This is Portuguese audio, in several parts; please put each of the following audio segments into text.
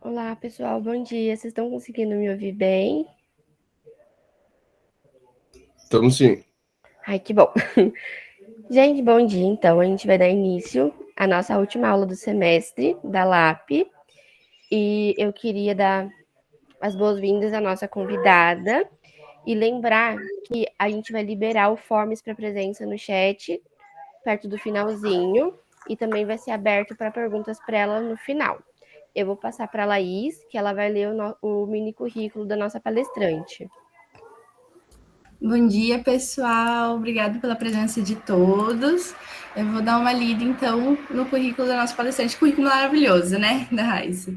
Olá, pessoal, bom dia. Vocês estão conseguindo me ouvir bem? Estamos sim. Ai, que bom. Gente, bom dia. Então, a gente vai dar início à nossa última aula do semestre da LAP. E eu queria dar as boas-vindas à nossa convidada e lembrar que a gente vai liberar o Forms para presença no chat perto do finalzinho e também vai ser aberto para perguntas para ela no final. Eu vou passar para a Laís, que ela vai ler o mini currículo da nossa palestrante. Bom dia, pessoal. Obrigada pela presença de todos. Eu vou dar uma lida, então, no currículo da nossa palestrante. Currículo maravilhoso, né, da Raíssa.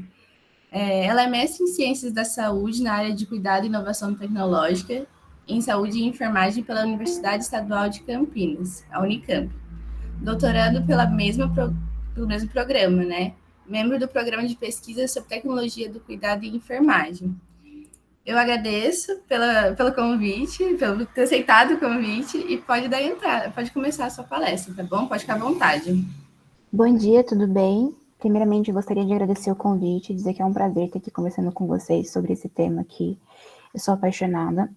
Ela é mestre em Ciências da Saúde na área de Cuidado e Inovação Tecnológica em Saúde e Enfermagem pela Universidade Estadual de Campinas, a Unicamp. Doutorando pelo mesmo programa, né? Membro do Programa de Pesquisa sobre Tecnologia do Cuidado e Enfermagem. Eu agradeço pelo convite, pelo ter aceitado o convite e pode começar a sua palestra, tá bom? Pode ficar à vontade. Bom dia, tudo bem? Primeiramente, eu gostaria de agradecer o convite e dizer que é um prazer estar aqui conversando com vocês sobre esse tema que eu sou apaixonada.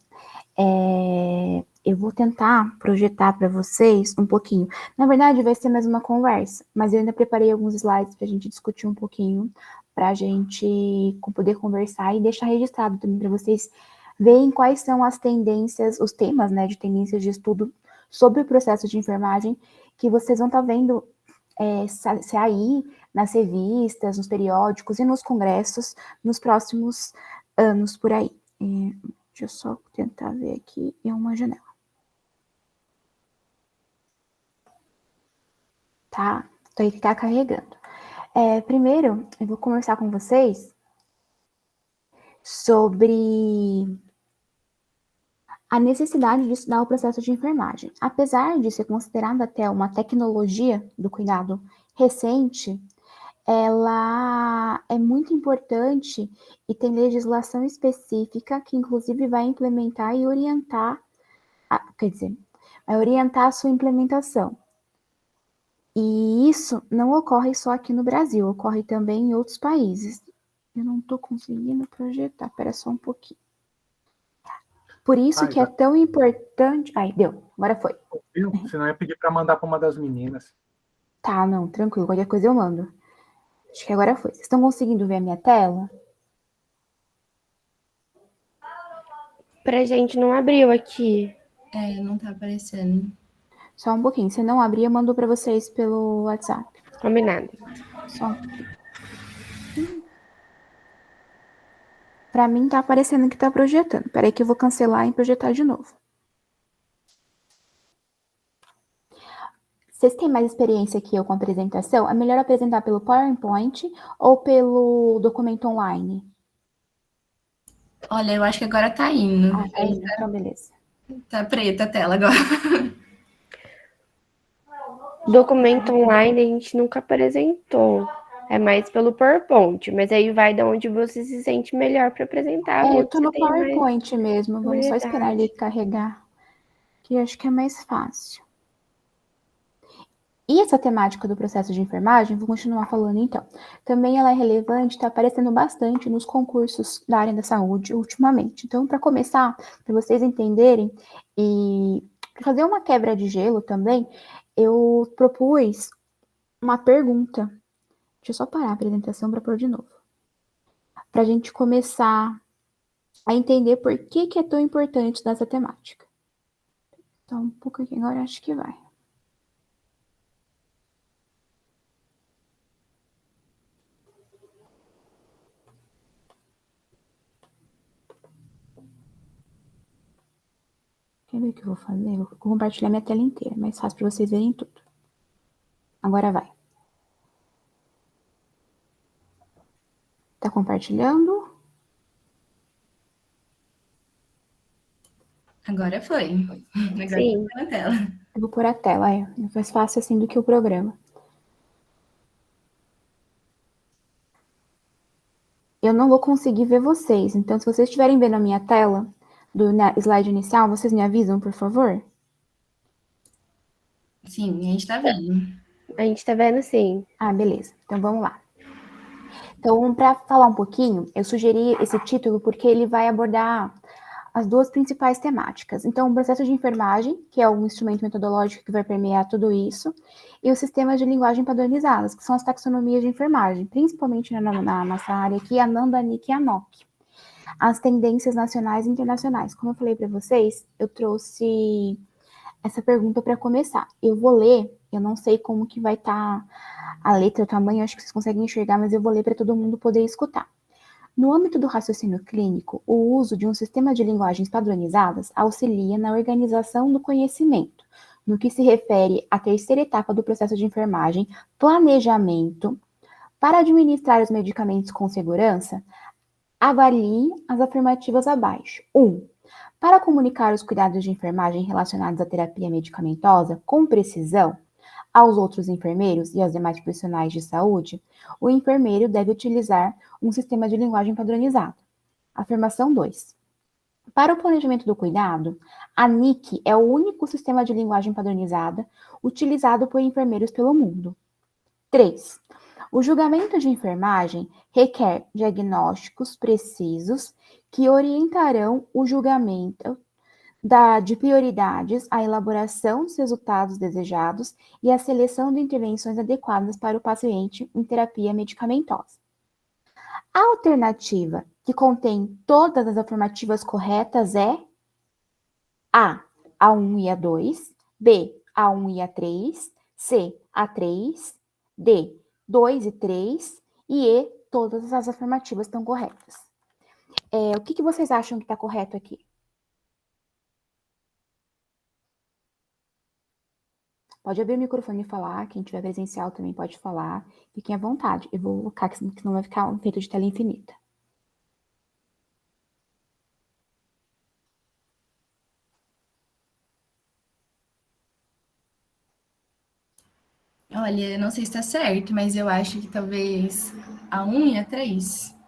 Eu vou tentar projetar para vocês um pouquinho. Na verdade, vai ser mais uma conversa, mas eu ainda preparei alguns slides para a gente discutir um pouquinho, para a gente poder conversar e deixar registrado também para vocês verem quais são as tendências, os temas, né, de tendências de estudo sobre o processo de enfermagem que vocês vão estar vendo sair nas revistas, nos periódicos e nos congressos nos próximos anos por aí. Deixa eu só tentar ver aqui em uma janela. Tá? Então, ele tá carregando. Primeiro, eu vou conversar com vocês sobre a necessidade de estudar o processo de enfermagem. Apesar de ser considerada até uma tecnologia do cuidado recente, ela é muito importante e tem legislação específica que, inclusive, vai implementar e orientar, vai orientar a sua implementação. E isso não ocorre só aqui no Brasil, ocorre também em outros países. Eu não estou conseguindo projetar, espera só um pouquinho. Por isso que é tão importante... Ai, deu, agora foi. Senão eu ia pedir para mandar para uma das meninas. Tá, não, tranquilo, qualquer coisa eu mando. Acho que agora foi. Vocês estão conseguindo ver a minha tela? Pra gente não abriu aqui. Não tá aparecendo. Só um pouquinho. Se não abrir, eu mando para vocês pelo WhatsApp. Combinado. Só um pouquinho. Para mim tá aparecendo que tá projetando. Peraí que eu vou cancelar e projetar de novo. Vocês têm mais experiência que eu com apresentação? É melhor apresentar pelo PowerPoint ou pelo documento online? Olha, eu acho que agora tá indo. Tá indo, então beleza. Tá preta a tela agora. Documento online a gente nunca apresentou. É mais pelo PowerPoint, mas aí vai de onde você se sente melhor para apresentar. Eu tô no PowerPoint mesmo. Vamos só esperar ele carregar, que eu acho que é mais fácil. E essa temática do processo de enfermagem, vou continuar falando então. Também ela é relevante, está aparecendo bastante nos concursos da área da saúde ultimamente. Então, para começar, para vocês entenderem e fazer uma quebra de gelo também, eu propus uma pergunta. Deixa eu só parar a apresentação para pôr de novo. Para a gente começar a entender por que é tão importante dessa temática. Então, um pouco aqui agora, acho que vai. Quer ver o que eu vou fazer? Eu vou compartilhar minha tela inteira, mais fácil para vocês verem tudo. Agora vai. Tá compartilhando? Agora foi. Agora Sim. tá na tela. Eu vou pôr a tela, é mais fácil assim do que o programa. Eu não vou conseguir ver vocês, então se vocês estiverem vendo a minha tela do slide inicial, vocês me avisam, por favor? Sim, a gente tá vendo. A gente tá vendo sim. Ah, beleza. Então vamos lá. Então, para falar um pouquinho, eu sugeri esse título porque ele vai abordar as duas principais temáticas. Então, o processo de enfermagem, que é um instrumento metodológico que vai permear tudo isso, e os sistemas de linguagem padronizadas, que são as taxonomias de enfermagem, principalmente na nossa área aqui, a NANDA, a NIC e a NOC. As tendências nacionais e internacionais. Como eu falei para vocês, eu trouxe essa pergunta para começar. Eu vou ler, eu não sei como que vai estar a letra, o tamanho, acho que vocês conseguem enxergar, mas eu vou ler para todo mundo poder escutar. No âmbito do raciocínio clínico, o uso de um sistema de linguagens padronizadas auxilia na organização do conhecimento, no que se refere à terceira etapa do processo de enfermagem, planejamento. Para administrar os medicamentos com segurança, avalie as afirmativas abaixo. 1. Para comunicar os cuidados de enfermagem relacionados à terapia medicamentosa com precisão aos outros enfermeiros e aos demais profissionais de saúde, o enfermeiro deve utilizar um sistema de linguagem padronizado. Afirmação 2. Para o planejamento do cuidado, a NIC é o único sistema de linguagem padronizada utilizado por enfermeiros pelo mundo. 3. O julgamento de enfermagem requer diagnósticos precisos que orientarão o julgamento de prioridades, a elaboração dos resultados desejados e a seleção de intervenções adequadas para o paciente em terapia medicamentosa. A alternativa que contém todas as afirmativas corretas é A, A1 e A2, B, A1 e A3, C, A3, D, 2 e 3 e E, todas as afirmativas estão corretas. O que vocês acham que está correto aqui? Pode abrir o microfone e falar, quem tiver presencial também pode falar, fiquem à vontade. Eu vou colocar, que senão vai ficar um efeito de tela infinita. Olha, eu não sei se está certo, mas eu acho que talvez a 1 e a 3.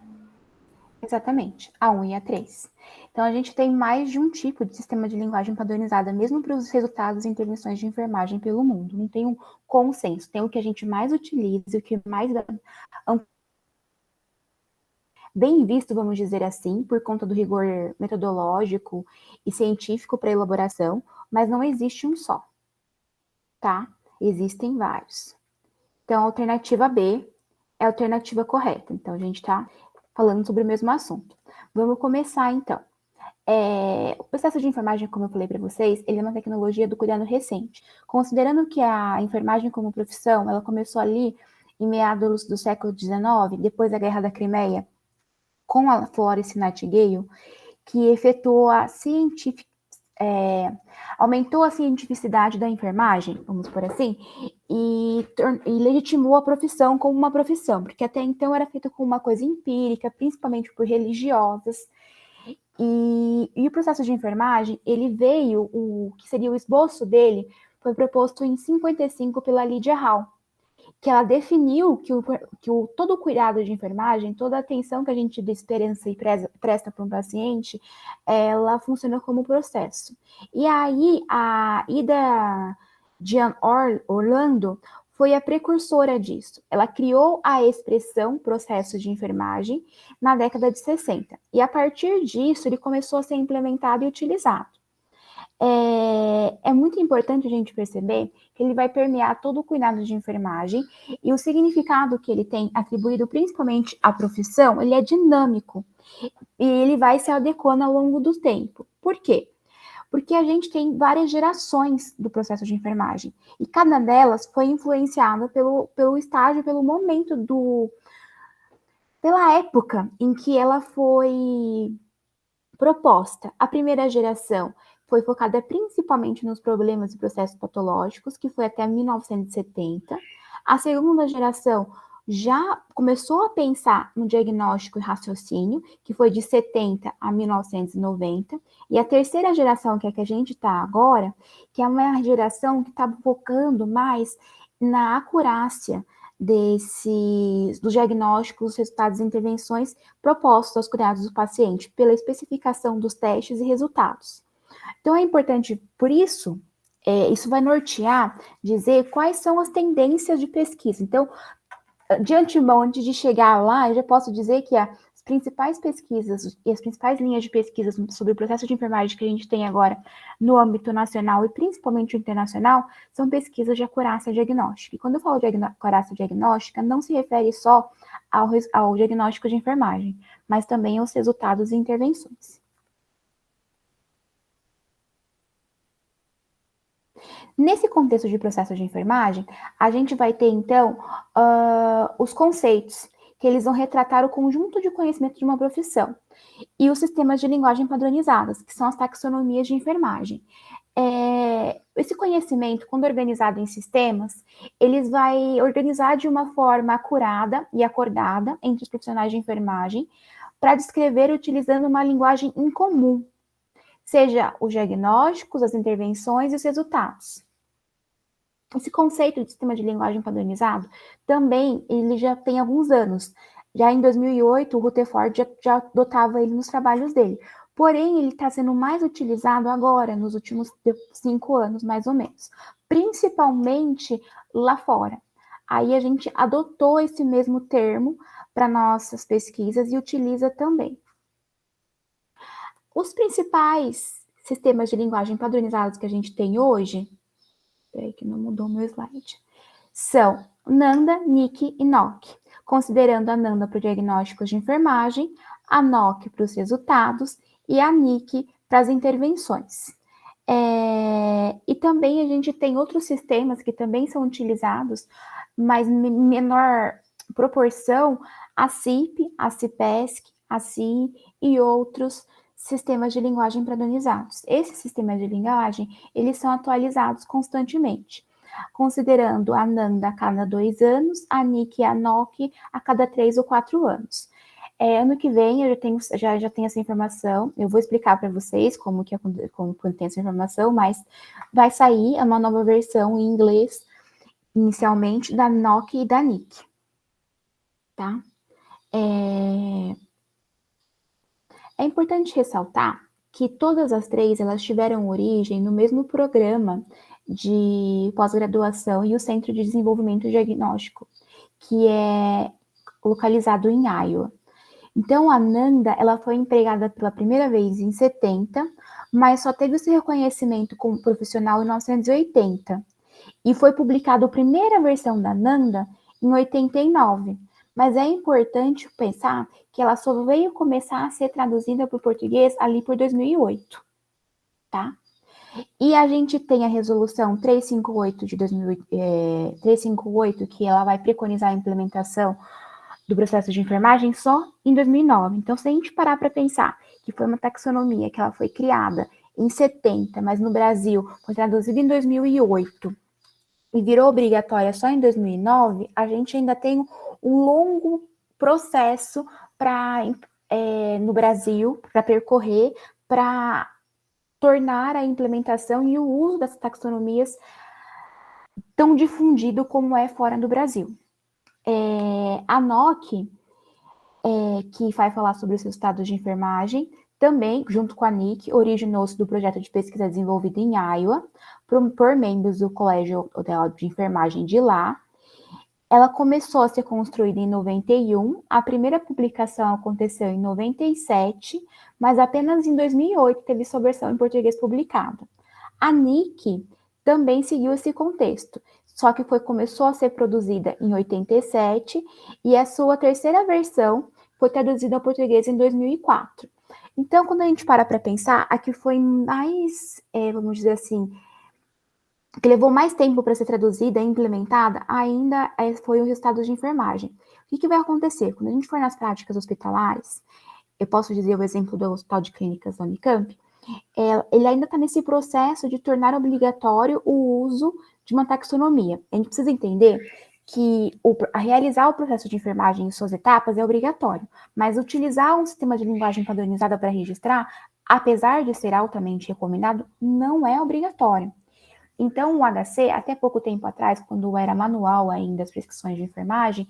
Exatamente, A1 e A3. Então, a gente tem mais de um tipo de sistema de linguagem padronizada, mesmo para os resultados e intervenções de enfermagem pelo mundo. Não tem um consenso, tem o que a gente mais utiliza, o que mais bem visto, vamos dizer assim, por conta do rigor metodológico e científico para elaboração, mas não existe um só, tá? Existem vários. Então, a alternativa B é a alternativa correta. Então, a gente está falando sobre o mesmo assunto. Vamos começar, então. O processo de enfermagem, como eu falei para vocês, ele é uma tecnologia do cuidado recente. Considerando que a enfermagem como profissão, ela começou ali em meados do século XIX, depois da Guerra da Crimeia, com a Florence Nightingale, que efetuou aumentou a cientificidade da enfermagem, vamos por assim, e legitimou a profissão como uma profissão, porque até então era feita como uma coisa empírica, principalmente por religiosas. E o processo de enfermagem, ele veio, o que seria o esboço dele, foi proposto em 55 pela Lydia Hall, que ela definiu que todo o cuidado de enfermagem, toda a atenção que a gente dispensa e presta para um paciente, ela funciona como processo. E aí, a Ida Jean Orlando foi a precursora disso. Ela criou a expressão processo de enfermagem na década de 60. E a partir disso, ele começou a ser implementado e utilizado. É muito importante a gente perceber que ele vai permear todo o cuidado de enfermagem e o significado que ele tem atribuído principalmente à profissão, ele é dinâmico e ele vai se adequando ao longo do tempo. Por quê? Porque a gente tem várias gerações do processo de enfermagem e cada delas foi influenciada pelo estágio, pelo momento pela época em que ela foi proposta. A primeira geração foi focada principalmente nos problemas e processos patológicos, que foi até 1970. A segunda geração já começou a pensar no diagnóstico e raciocínio, que foi de 70 a 1990. E a terceira geração, que é a que a gente está agora, que é uma geração que está focando mais na acurácia dos diagnósticos, resultados e intervenções propostos aos cuidados do paciente, pela especificação dos testes e resultados. Então, é importante, por isso, isso vai nortear, dizer quais são as tendências de pesquisa. Então, de antemão, antes de chegar lá, eu já posso dizer que as principais pesquisas e as principais linhas de pesquisas sobre o processo de enfermagem que a gente tem agora no âmbito nacional e principalmente internacional são pesquisas de acurácia diagnóstica. E quando eu falo de acurácia diagnóstica, não se refere só ao diagnóstico de enfermagem, mas também aos resultados e intervenções. Nesse contexto de processo de enfermagem, a gente vai ter, então, os conceitos, que eles vão retratar o conjunto de conhecimento de uma profissão, e os sistemas de linguagem padronizados, que são as taxonomias de enfermagem. Esse conhecimento, quando organizado em sistemas, eles vai organizar de uma forma acurada e acordada entre os profissionais de enfermagem, para descrever utilizando uma linguagem em comum, seja os diagnósticos, as intervenções e os resultados. Esse conceito de sistema de linguagem padronizado também ele já tem alguns anos. Já em 2008, o Rutherford já adotava ele nos trabalhos dele. Porém, ele está sendo mais utilizado agora, nos últimos 5 anos, mais ou menos. Principalmente lá fora. Aí a gente adotou esse mesmo termo para nossas pesquisas e utiliza também. Os principais sistemas de linguagem padronizados que a gente tem hoje, peraí que não mudou meu slide, são NANDA, NIC e NOC, considerando a NANDA para os diagnósticos de enfermagem, a NOC para os resultados e a NIC para as intervenções. E também a gente tem outros sistemas que também são utilizados, mas em menor proporção, a CIP, a CIPESC, a CI e outros sistemas de linguagem padronizados. Esses sistemas de linguagem, eles são atualizados constantemente, considerando a NANDA a cada 2 anos, a NIC e a NOC a cada 3 ou 4 anos. Ano que vem eu já tenho essa informação, eu vou explicar para vocês como tem essa informação, mas vai sair uma nova versão em inglês, inicialmente, da NOC e da NIC, tá? É importante ressaltar que todas as 3, elas tiveram origem no mesmo programa de pós-graduação e o Centro de Desenvolvimento Diagnóstico, que é localizado em Iowa. Então, a NANDA, ela foi empregada pela primeira vez em 70, mas só teve esse reconhecimento como profissional em 1980. E foi publicada a primeira versão da NANDA em 89. Mas é importante pensar que ela só veio começar a ser traduzida para o português ali por 2008, tá? E a gente tem a resolução 358 de 358, que ela vai preconizar a implementação do processo de enfermagem só em 2009. Então, se a gente parar para pensar que foi uma taxonomia que ela foi criada em 70, mas no Brasil foi traduzida em 2008 e virou obrigatória só em 2009, a gente ainda tem um longo processo no Brasil para percorrer, para tornar a implementação e o uso dessas taxonomias tão difundido como é fora do Brasil. A NOC, que vai falar sobre os resultados de enfermagem, também, junto com a NIC, originou-se do projeto de pesquisa desenvolvido em Iowa, por membros do Colégio de Enfermagem de lá. Ela começou a ser construída em 91, a primeira publicação aconteceu em 97, mas apenas em 2008 teve sua versão em português publicada. A NIC também seguiu esse contexto, só que começou a ser produzida em 87 e a sua terceira versão foi traduzida ao português em 2004. Então, quando a gente para pensar, a que foi mais, vamos dizer assim, que levou mais tempo para ser traduzida e implementada, ainda foi o resultado de enfermagem. O que vai acontecer? Quando a gente for nas práticas hospitalares, eu posso dizer o exemplo do Hospital de Clínicas da Unicamp, ele ainda está nesse processo de tornar obrigatório o uso de uma taxonomia. A gente precisa entender que realizar o processo de enfermagem em suas etapas é obrigatório, mas utilizar um sistema de linguagem padronizada para registrar, apesar de ser altamente recomendado, não é obrigatório. Então, o HC, até pouco tempo atrás, quando era manual ainda as prescrições de enfermagem,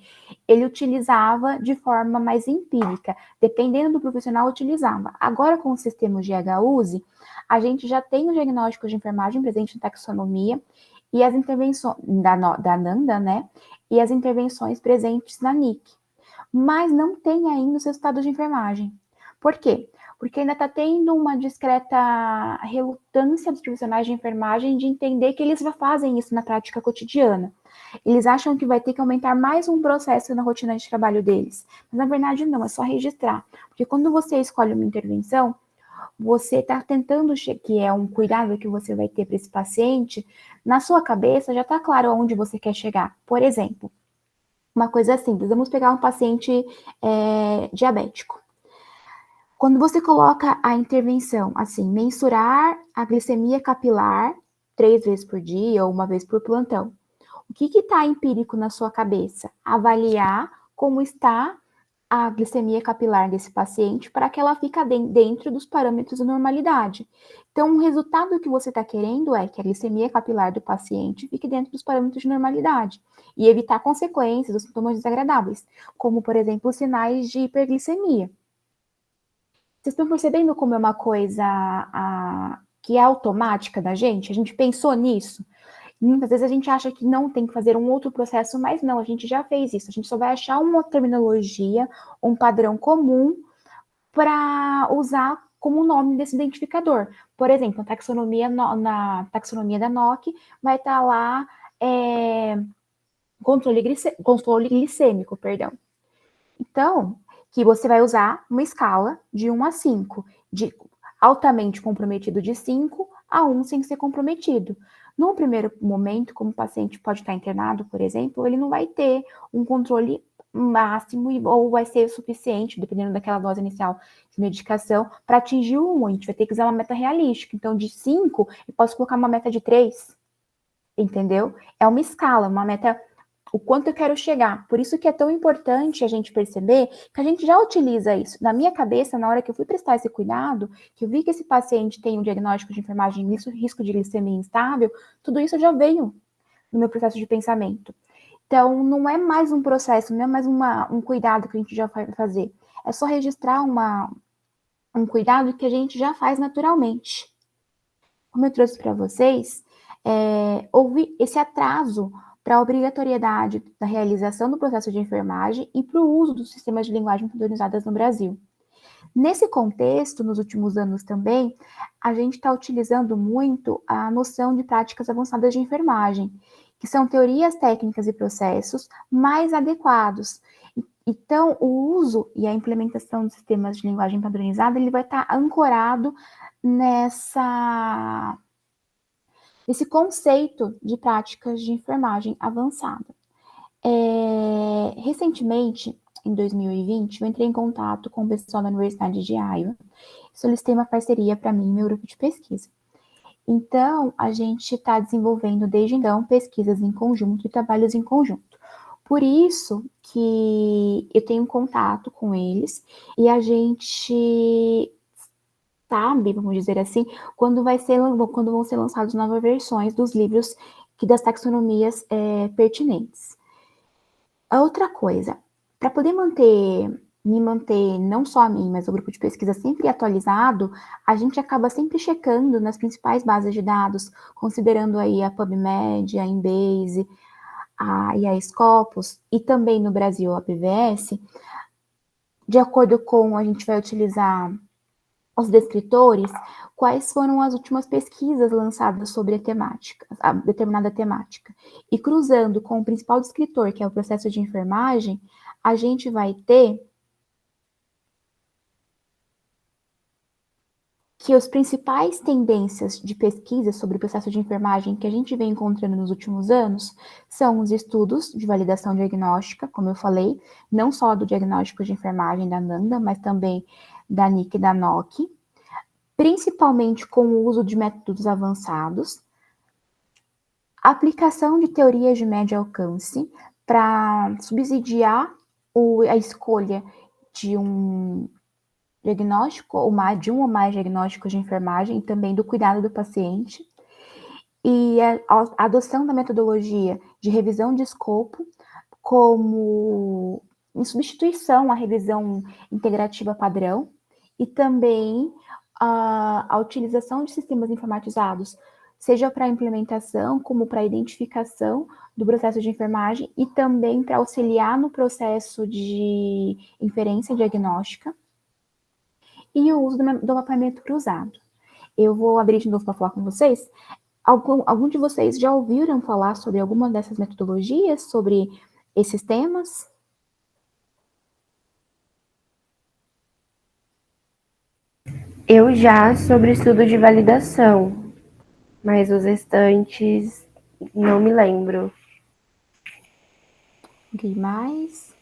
ele utilizava de forma mais empírica, dependendo do profissional, utilizava. Agora, com o sistema de HUSE, a gente já tem o diagnóstico de enfermagem presente na taxonomia, e as intervenções da NANDA, né? E as intervenções presentes na NIC. Mas não tem ainda os resultados de enfermagem. Por quê? Porque ainda está tendo uma discreta relutância dos profissionais de enfermagem de entender que eles já fazem isso na prática cotidiana. Eles acham que vai ter que aumentar mais um processo na rotina de trabalho deles. Mas na verdade não, é só registrar. Porque quando você escolhe uma intervenção, você está tentando, que é um cuidado que você vai ter para esse paciente, na sua cabeça já está claro aonde você quer chegar. Por exemplo, uma coisa simples, vamos pegar um paciente diabético. Quando você coloca a intervenção, assim, mensurar a glicemia capilar 3 vezes por dia ou 1 vez por plantão, o que está empírico na sua cabeça? Avaliar como está a glicemia capilar desse paciente para que ela fique dentro dos parâmetros de normalidade. Então, o resultado que você está querendo é que a glicemia capilar do paciente fique dentro dos parâmetros de normalidade e evitar consequências ou sintomas desagradáveis, como, por exemplo, os sinais de hiperglicemia. Vocês estão percebendo como é uma coisa que é automática da gente? A gente pensou nisso? Muitas vezes a gente acha que não tem que fazer um outro processo, mas não, a gente já fez isso. A gente só vai achar uma terminologia, um padrão comum para usar como nome desse identificador. Por exemplo, na taxonomia da NOC vai estar lá controle glicêmico, perdão. Então, que você vai usar uma escala de 1 a 5, de altamente comprometido de 5 a 1 sem ser comprometido. No primeiro momento, como o paciente pode estar internado, por exemplo, ele não vai ter um controle máximo ou vai ser suficiente, dependendo daquela dose inicial de medicação, para atingir o 1. A gente vai ter que usar uma meta realística. Então, de 5, eu posso colocar uma meta de 3, entendeu? É uma escala, uma meta, o quanto eu quero chegar. Por isso que é tão importante a gente perceber que a gente já utiliza isso. Na minha cabeça, na hora que eu fui prestar esse cuidado, que eu vi que esse paciente tem um diagnóstico de enfermagem, risco de glicemia instável, tudo isso já veio no meu processo de pensamento. Então, não é mais um processo, não é mais um cuidado que a gente já vai fazer. É só registrar um cuidado que a gente já faz naturalmente. Como eu trouxe para vocês, houve esse atraso para a obrigatoriedade da realização do processo de enfermagem e para o uso dos sistemas de linguagem padronizadas no Brasil. Nesse contexto, nos últimos anos também, a gente está utilizando muito a noção de práticas avançadas de enfermagem, que são teorias técnicas e processos mais adequados. Então, o uso e a implementação de sistemas de linguagem padronizada, ele vai estar ancorado nesse conceito de práticas de enfermagem avançada. Recentemente, em 2020, eu entrei em contato com o pessoal da Universidade de Iowa, solicitei uma parceria para mim e meu grupo de pesquisa. Então, a gente está desenvolvendo desde então pesquisas em conjunto e trabalhos em conjunto. Por isso que eu tenho contato com eles e a gente sabe, vamos dizer assim, quando vão ser lançadas novas versões dos livros das taxonomias pertinentes. A outra coisa, para poder me manter, não só a mim, mas o grupo de pesquisa sempre atualizado, a gente acaba sempre checando nas principais bases de dados, considerando aí a PubMed, a Embase, e a Scopus, e também no Brasil a PVS, de acordo com a gente vai utilizar os descritores, quais foram as últimas pesquisas lançadas sobre a determinada temática. E cruzando com o principal descritor, que é o processo de enfermagem, a gente vai ter que as principais tendências de pesquisa sobre o processo de enfermagem que a gente vem encontrando nos últimos anos são os estudos de validação diagnóstica, como eu falei, não só do diagnóstico de enfermagem da NANDA, mas também da NIC e da NOC, principalmente com o uso de métodos avançados, aplicação de teorias de médio alcance para subsidiar a escolha de um diagnóstico, de um ou mais diagnósticos de enfermagem e também do cuidado do paciente, e a adoção da metodologia de revisão de escopo como em substituição à revisão integrativa padrão, e também a utilização de sistemas informatizados, seja para implementação, como para identificação do processo de enfermagem e também para auxiliar no processo de inferência diagnóstica e o uso do mapeamento cruzado. Eu vou abrir de novo para falar com vocês. Algum de vocês já ouviram falar sobre alguma dessas metodologias, sobre esses temas? Eu já sobre estudo de validação, mas os restantes não me lembro. Ok, mais?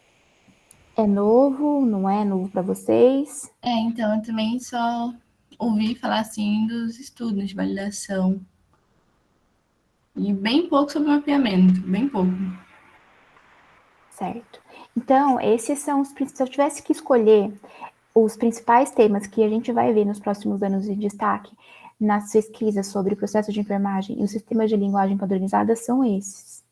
É novo? Não é novo para vocês? Então, eu também só ouvi falar, assim, dos estudos de validação. E bem pouco sobre mapeamento, bem pouco. Certo. Então, esses são os... Se eu tivesse que escolher os principais temas que a gente vai ver nos próximos anos em destaque nas pesquisas sobre o processo de enfermagem e os sistemas de linguagem padronizada são esses.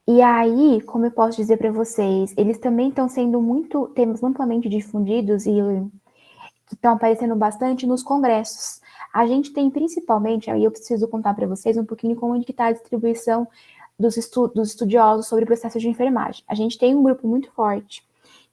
E aí, como eu posso dizer para vocês, eles também estão sendo temas amplamente difundidos e que estão aparecendo bastante nos congressos. A gente tem principalmente, aí eu preciso contar para vocês um pouquinho como é que está a distribuição dos estudiosos sobre o processo de enfermagem. A gente tem um grupo muito forte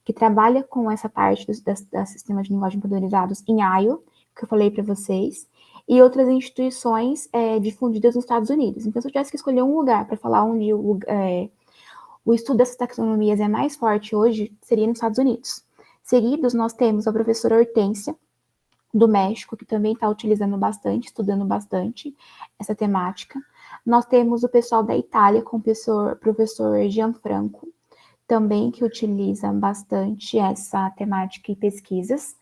que trabalha com essa parte dos sistemas de linguagem padronizados em Iowa, que eu falei para vocês, e outras instituições difundidas nos Estados Unidos. Então, se eu tivesse que escolher um lugar para falar onde o estudo dessas taxonomias é mais forte hoje, seria nos Estados Unidos. Seguidos, nós temos a professora Hortência, do México, que também está utilizando bastante, estudando bastante essa temática. Nós temos o pessoal da Itália, com o professor Gianfranco, também que utiliza bastante essa temática e pesquisas.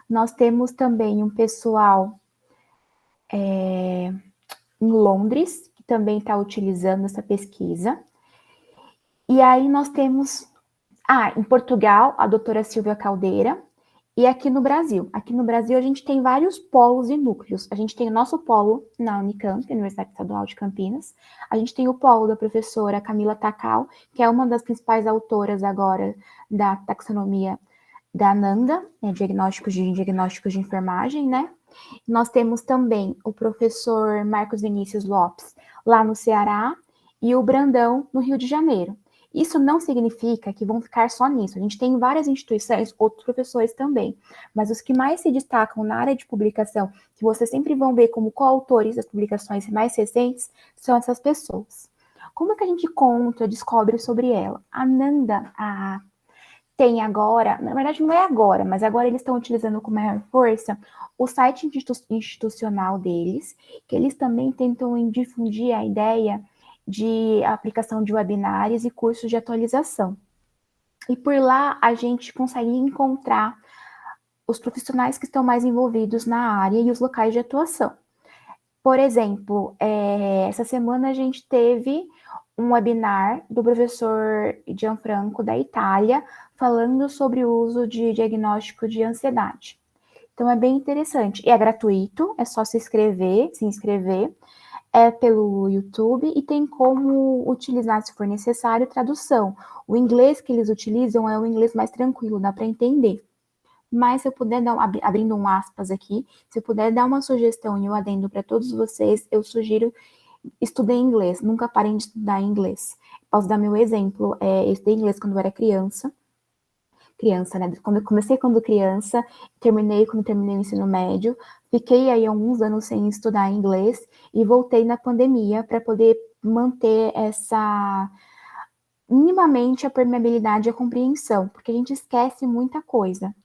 Nós temos também um pessoal em Londres, que também está utilizando essa pesquisa. E aí nós temos, em Portugal, a doutora Silvia Caldeira, e aqui no Brasil. Aqui no Brasil a gente tem vários polos e núcleos. A gente tem o nosso polo na Unicamp, Universidade Estadual de Campinas. A gente tem o polo da professora Camila Takal, que é uma das principais autoras agora da taxonomia da ANANDA, diagnósticos de enfermagem, né? Nós temos também o professor Marcos Vinícius Lopes, lá no Ceará, e o Brandão, no Rio de Janeiro. Isso não significa que vão ficar só nisso. A gente tem várias instituições, outros professores também, mas os que mais se destacam na área de publicação, que vocês sempre vão ver como coautores das publicações mais recentes, são essas pessoas. Como é que a gente descobre sobre ela? A Nanda tem agora, na verdade não é agora, mas agora eles estão utilizando com maior força o site institucional deles, que eles também tentam difundir a ideia de aplicação de webinários e cursos de atualização. E por lá a gente consegue encontrar os profissionais que estão mais envolvidos na área e os locais de atuação. Por exemplo, essa semana a gente teve um webinar do professor Gianfranco da Itália, falando sobre o uso de diagnóstico de ansiedade. Então é bem interessante. E é gratuito, é só se inscrever, é pelo YouTube e tem como utilizar, se for necessário, tradução. O inglês que eles utilizam é o inglês mais tranquilo, dá para entender. Mas se eu puder abrindo um aspas aqui, se eu puder dar uma sugestão e um adendo para todos vocês, eu sugiro estudem inglês, nunca parem de estudar inglês. Posso dar meu exemplo, eu estudei inglês quando eu era criança, né? Quando eu comecei quando criança, terminei quando terminei o ensino médio, fiquei aí alguns anos sem estudar inglês e voltei na pandemia para poder manter minimamente a permeabilidade e a compreensão, porque a gente esquece muita coisa.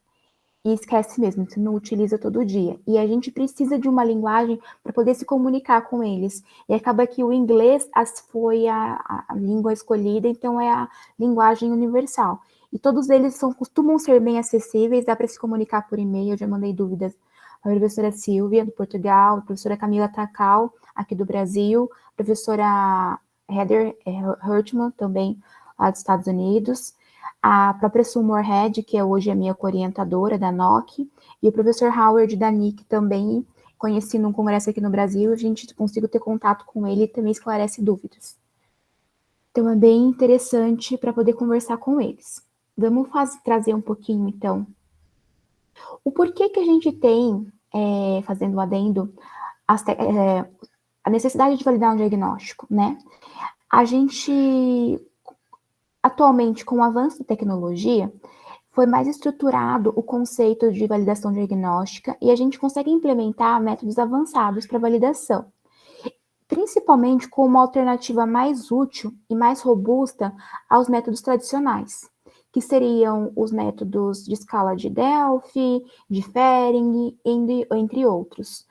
E esquece mesmo, você não utiliza todo dia. E a gente precisa de uma linguagem para poder se comunicar com eles. E acaba que o inglês foi a língua escolhida, então é a linguagem universal. E todos eles costumam ser bem acessíveis, dá para se comunicar por e-mail. Eu já mandei dúvidas à professora Silvia, do Portugal, a professora Camila Takal, aqui do Brasil, a professora Heather Hertman, também lá dos Estados Unidos, a própria Sue Moorhead, que é hoje a minha orientadora da NOC, e o professor Howard da NIC também, conheci num congresso aqui no Brasil, a gente conseguiu ter contato com ele e também esclarece dúvidas. Então é bem interessante para poder conversar com eles. Vamos trazer um pouquinho, então, o porquê que a gente tem fazendo um adendo, a necessidade de validar um diagnóstico, né? A gente, atualmente, com o avanço da tecnologia, foi mais estruturado o conceito de validação diagnóstica e a gente consegue implementar métodos avançados para validação, principalmente com uma alternativa mais útil e mais robusta aos métodos tradicionais, que seriam os métodos de escala de Delphi, de Fering, entre outros.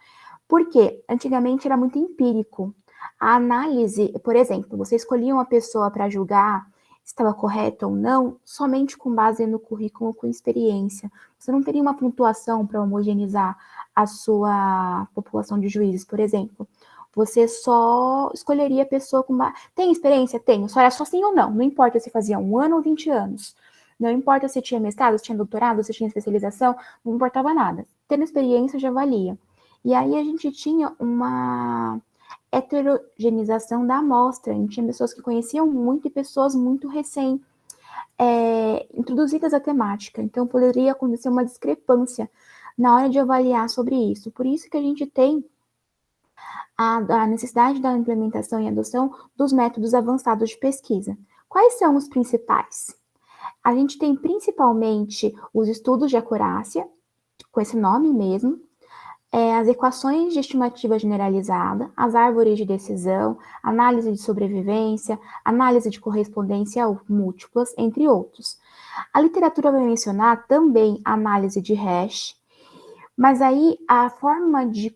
Por quê? Antigamente era muito empírico. A análise, por exemplo, você escolhia uma pessoa para julgar se estava correta ou não, somente com base no currículo com experiência. Você não teria uma pontuação para homogeneizar a sua população de juízes, por exemplo. Você só escolheria a pessoa com base... Tem experiência? Tenho. Só era só sim ou não. Não importa se fazia 1 ano ou 20 anos. Não importa se tinha mestrado, se tinha doutorado, se tinha especialização, não importava nada. Tendo experiência já valia. E aí a gente tinha uma heterogeneização da amostra. A gente tinha pessoas que conheciam muito e pessoas muito introduzidas à temática. Então, poderia acontecer uma discrepância na hora de avaliar sobre isso. Por isso que a gente tem a necessidade da implementação e adoção dos métodos avançados de pesquisa. Quais são os principais? A gente tem principalmente os estudos de acurácia, com esse nome mesmo, as equações de estimativa generalizada, as árvores de decisão, análise de sobrevivência, análise de correspondência múltiplas, entre outros. A literatura vai mencionar também a análise de hash, mas aí a forma de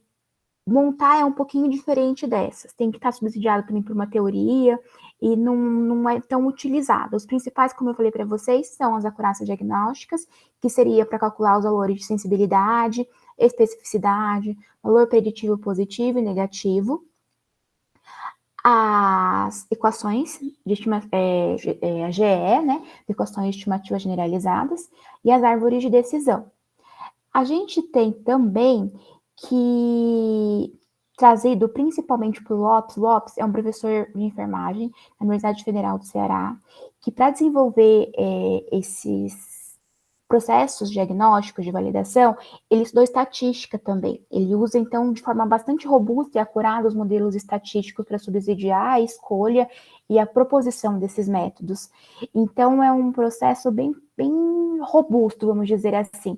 montar é um pouquinho diferente dessas. Tem que estar subsidiado também por uma teoria e não é tão utilizado. Os principais, como eu falei para vocês, são as acurácias diagnósticas, que seria para calcular os valores de sensibilidade, especificidade, valor preditivo positivo e negativo, as equações de a GE, né, equações de estimativa generalizadas, e as árvores de decisão. A gente tem também que, trazido principalmente por Lopes é um professor de enfermagem na Universidade Federal do Ceará, que para desenvolver esses processos diagnósticos de validação, ele estudou estatística também. Ele usa, então, de forma bastante robusta e acurada os modelos estatísticos para subsidiar a escolha e a proposição desses métodos. Então, é um processo bem robusto, vamos dizer assim,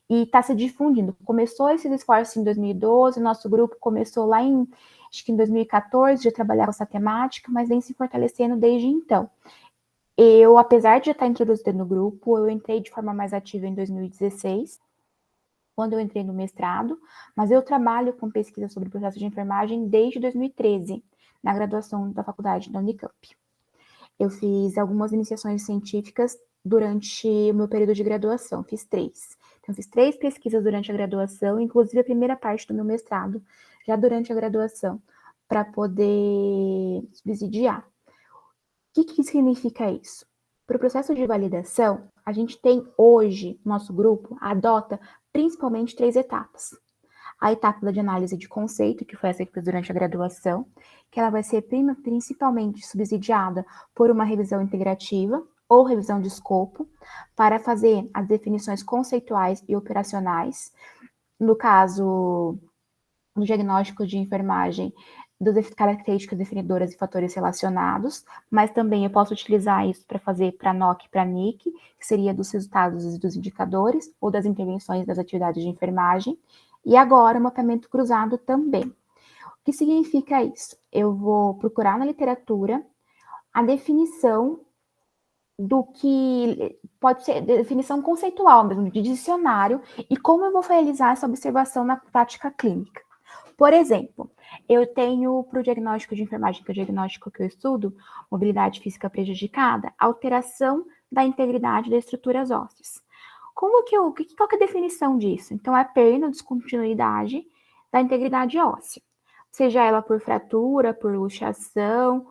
e está se difundindo. Começou esses esforços em 2012, nosso grupo começou lá acho que em 2014, de trabalhar com essa temática, mas vem se fortalecendo desde então. Eu, apesar de já estar introduzida no grupo, eu entrei de forma mais ativa em 2016, quando eu entrei no mestrado, mas eu trabalho com pesquisa sobre o processo de enfermagem desde 2013, na graduação da faculdade da Unicamp. Eu fiz algumas iniciações científicas durante o meu período de graduação, fiz 3. Então, fiz 3 pesquisas durante a graduação, inclusive a primeira parte do meu mestrado, já durante a graduação, para poder subsidiar. O que significa isso? Para o processo de validação, a gente tem hoje, nosso grupo adota principalmente 3 etapas. A etapa de análise de conceito, que foi essa que fiz durante a graduação, que ela vai ser principalmente subsidiada por uma revisão integrativa ou revisão de escopo, para fazer as definições conceituais e operacionais. No caso, no diagnóstico de enfermagem, das características definidoras e fatores relacionados, mas também eu posso utilizar isso para fazer para NOC e para NIC, que seria dos resultados e dos indicadores, ou das intervenções das atividades de enfermagem, e agora o mapeamento cruzado também. O que significa isso? Eu vou procurar na literatura a definição do que pode ser definição conceitual mesmo, de dicionário, e como eu vou realizar essa observação na prática clínica. Por exemplo, eu tenho para o diagnóstico de enfermagem, que é o diagnóstico que eu estudo, mobilidade física prejudicada, alteração da integridade das estruturas ósseas. Qual que é a definição disso? Então, é a perda ou descontinuidade da integridade óssea, seja ela por fratura, por luxação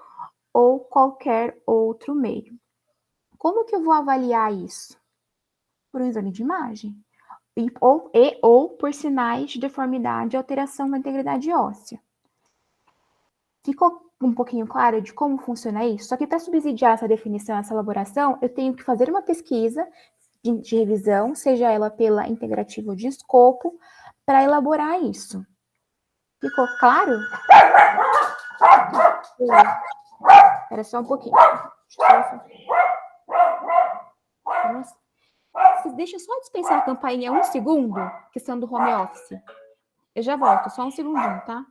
ou qualquer outro meio. Como que eu vou avaliar isso? Por um exame de imagem. Ou por sinais de deformidade e alteração da integridade óssea. Ficou um pouquinho claro de como funciona isso? Só que para subsidiar essa definição, essa elaboração, eu tenho que fazer uma pesquisa de revisão, seja ela pela integrativa ou de escopo, para elaborar isso. Ficou claro? Espera só um pouquinho. Vocês deixam só dispensar a campainha 1 segundo, questão do home office. Eu já volto, só 1 segundinho, tá?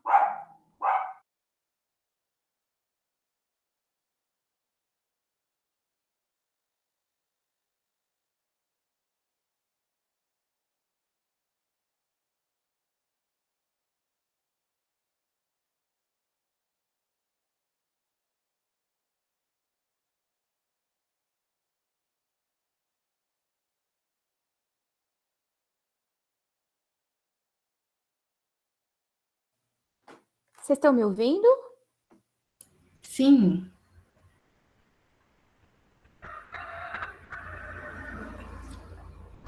Vocês estão me ouvindo? Sim.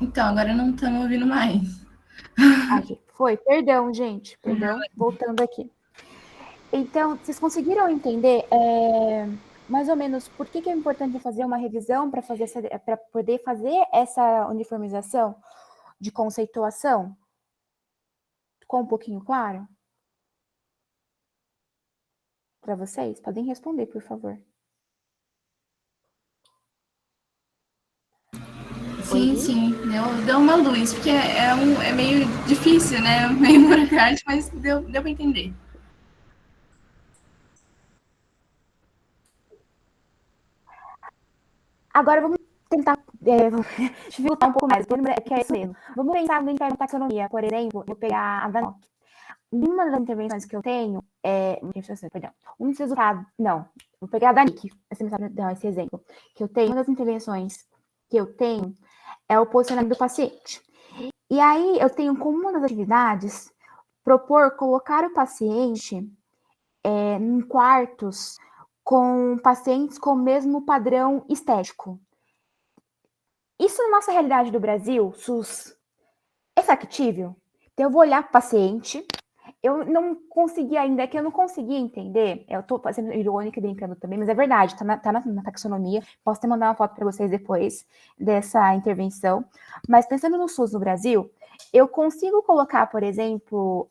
Então, agora não estamos ouvindo mais. Aqui, foi. Perdão, gente. Perdão. Voltando aqui. Então, vocês conseguiram entender mais ou menos por que é importante fazer uma revisão para poder fazer essa uniformização de conceituação? Ficou um pouquinho claro? Para vocês? Podem responder, por favor. Sim, sim, deu uma luz, porque é meio difícil, né? Meio burocrático, mas deu para entender. Agora vamos tentar dificultar um pouco mais, que é isso mesmo. Vamos pensar em termos de taxonomia, por exemplo, vou pegar a Danone. Uma das intervenções que eu tenho um dos resultados, não, vou pegar a da Nick, esse exemplo, que eu tenho, uma das intervenções que eu tenho é o posicionamento do paciente. E aí eu tenho como uma das atividades propor colocar o paciente em quartos com pacientes com o mesmo padrão estético. Isso na nossa realidade do Brasil, SUS, é factível? Então eu vou olhar para o paciente, eu não consegui ainda, é que eu não consegui entender, eu tô sendo irônica e brincando também, mas é verdade, tá na taxonomia, posso até mandar uma foto para vocês depois dessa intervenção, mas pensando no SUS no Brasil, eu consigo colocar, por exemplo,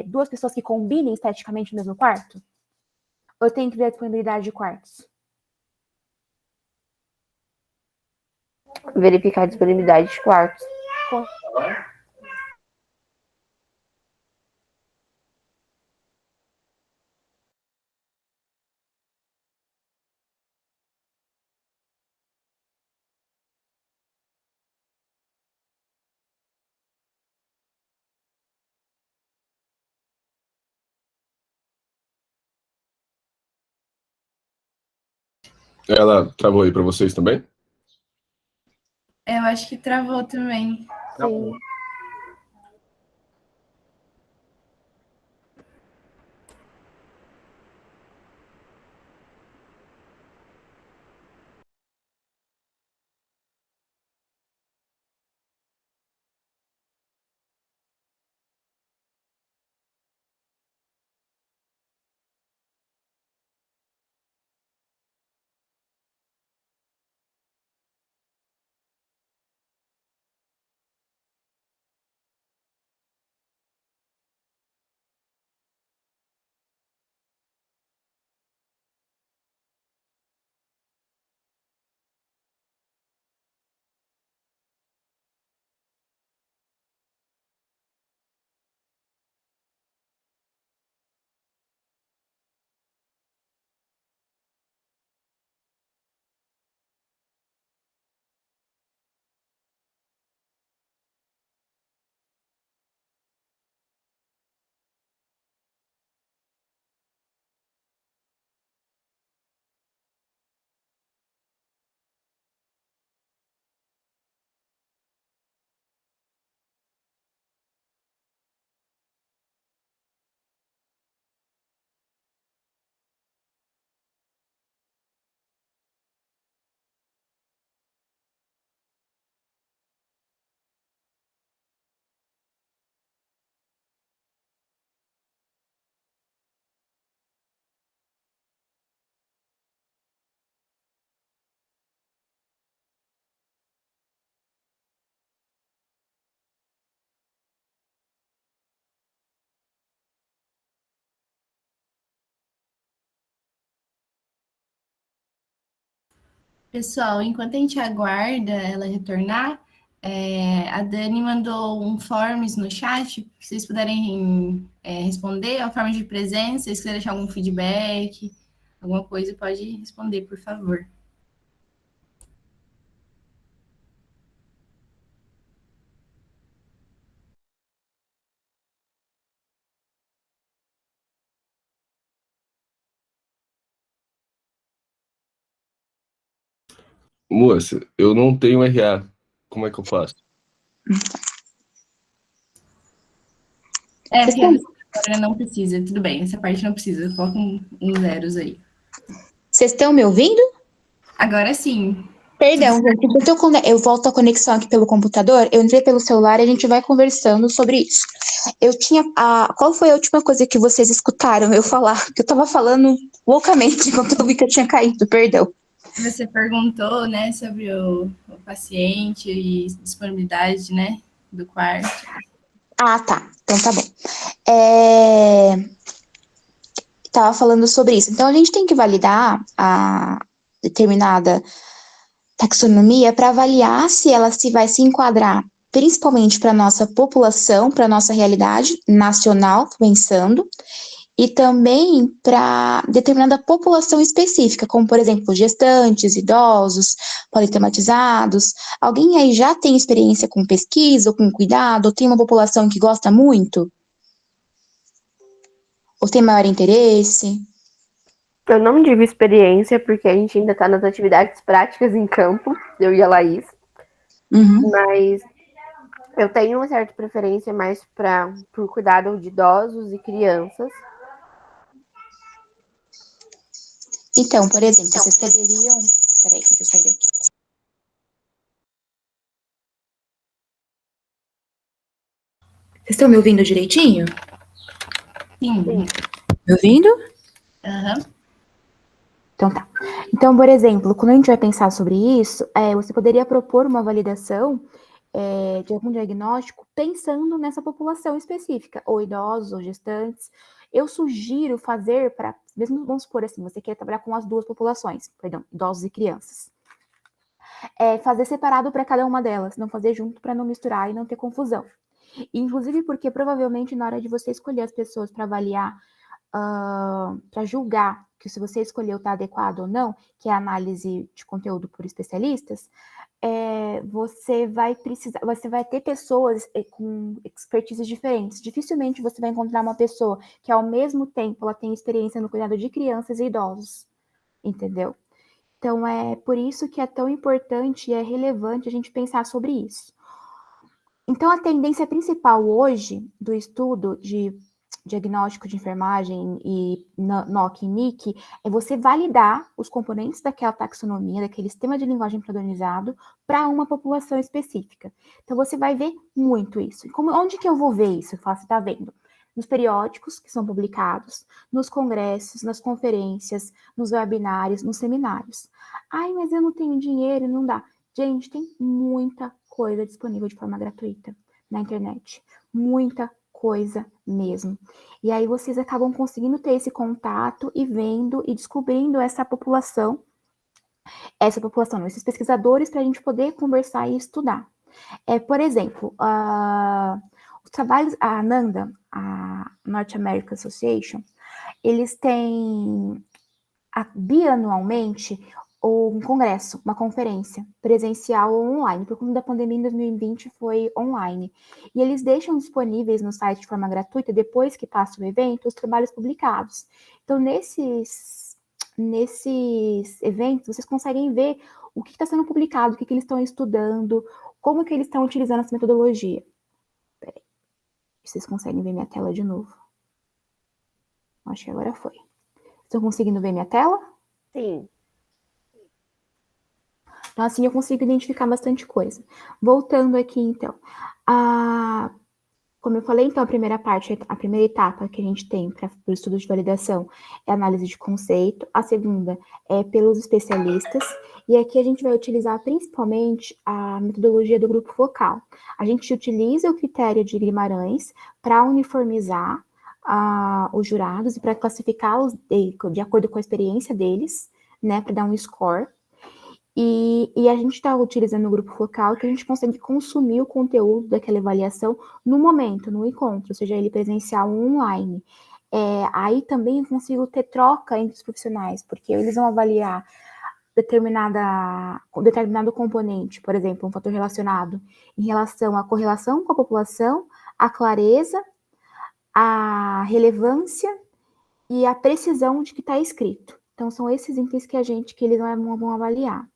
2 pessoas que combinem esteticamente no mesmo quarto? Ou eu tenho que ver a disponibilidade de quartos? Verificar a disponibilidade de quartos. Ela travou aí para vocês também? Eu acho que travou também. Sim. Pessoal, enquanto a gente aguarda ela retornar, a Dani mandou um forms no chat, se vocês puderem responder, a forma de presença, se vocês quiserem deixar algum feedback, alguma coisa, pode responder, por favor. Moça, eu não tenho RA. Como é que eu faço? Porque agora não precisa, tudo bem, essa parte não precisa, coloca uns zeros aí. Vocês estão me ouvindo? Agora sim. Perdão, gente, eu volto a conexão aqui pelo computador, eu entrei pelo celular e a gente vai conversando sobre isso. Qual foi a última coisa que vocês escutaram eu falar? Que eu tava falando loucamente enquanto eu vi que eu tinha caído, perdão. Você perguntou, né, sobre o paciente e disponibilidade, né, do quarto. Ah, tá. Então tá bom. Tava falando sobre isso. Então a gente tem que validar a determinada taxonomia para avaliar se ela vai se enquadrar principalmente para a nossa população, para a nossa realidade nacional, pensando, e também para determinada população específica, como, por exemplo, gestantes, idosos, politraumatizados. Alguém aí já tem experiência com pesquisa ou com cuidado, ou tem uma população que gosta muito? Ou tem maior interesse? Eu não digo experiência, porque a gente ainda está nas atividades práticas em campo, eu e a Laís. Uhum. Mas eu tenho uma certa preferência mais por cuidado de idosos e crianças. Então, por exemplo, vocês poderiam... Peraí, deixa eu sair daqui. Vocês estão me ouvindo direitinho? Sim. Me ouvindo? Aham. Então tá. Então, por exemplo, quando a gente vai pensar sobre isso, você poderia propor uma validação de algum diagnóstico pensando nessa população específica, ou idosos, ou gestantes. Eu sugiro fazer para, mesmo vamos supor assim, você quer trabalhar com as duas populações, perdão, idosos e crianças. Fazer separado para cada uma delas, não fazer junto para não misturar e não ter confusão. Inclusive porque provavelmente na hora de você escolher as pessoas para avaliar, para julgar que se você escolheu está adequado ou não, que é a análise de conteúdo por especialistas, você vai ter pessoas com expertises diferentes. Dificilmente você vai encontrar uma pessoa que ao mesmo tempo ela tem experiência no cuidado de crianças e idosos, entendeu? Então é por isso que é tão importante e é relevante a gente pensar sobre isso. Então a tendência principal hoje do estudo de diagnóstico de enfermagem e NOC e NIC é você validar os componentes daquela taxonomia, daquele sistema de linguagem padronizado para uma população específica. Então você vai ver muito isso. Onde que eu vou ver isso? Você está vendo? Nos periódicos que são publicados, nos congressos, nas conferências, nos webinários, nos seminários. Ai, mas eu não tenho dinheiro, não dá. Gente, tem muita coisa disponível de forma gratuita na internet. Muita coisa mesmo. E aí vocês acabam conseguindo ter esse contato e vendo e descobrindo essa população, esses pesquisadores, para a gente poder conversar e estudar. Por exemplo, os trabalhos, a ANANDA, a North American Association, eles têm bianualmente um congresso, uma conferência presencial ou online. Por conta da pandemia em 2020 foi online. E eles deixam disponíveis no site de forma gratuita, depois que passa o evento, os trabalhos publicados. Então, nesses eventos, vocês conseguem ver o que está sendo publicado, o que eles estão estudando, como que eles estão utilizando essa metodologia. Peraí. Vocês conseguem ver minha tela de novo? Acho que agora foi. Estão conseguindo ver minha tela? Sim. Então, assim, eu consigo identificar bastante coisa. Voltando aqui, então. Como eu falei, então, a primeira etapa que a gente tem para o estudo de validação é a análise de conceito. A segunda é pelos especialistas. E aqui a gente vai utilizar principalmente a metodologia do grupo focal. A gente utiliza o critério de Guimarães para uniformizar os jurados e para classificá-los de acordo com a experiência deles, né, para dar um score. E a gente está utilizando o grupo focal que a gente consegue consumir o conteúdo daquela avaliação no momento, no encontro, seja ele presencial ou online. Aí também eu consigo ter troca entre os profissionais, porque eles vão avaliar determinado componente, por exemplo, um fator relacionado em relação à correlação com a população, a clareza, a relevância e a precisão de que está escrito. Então, são esses itens que eles vão avaliar.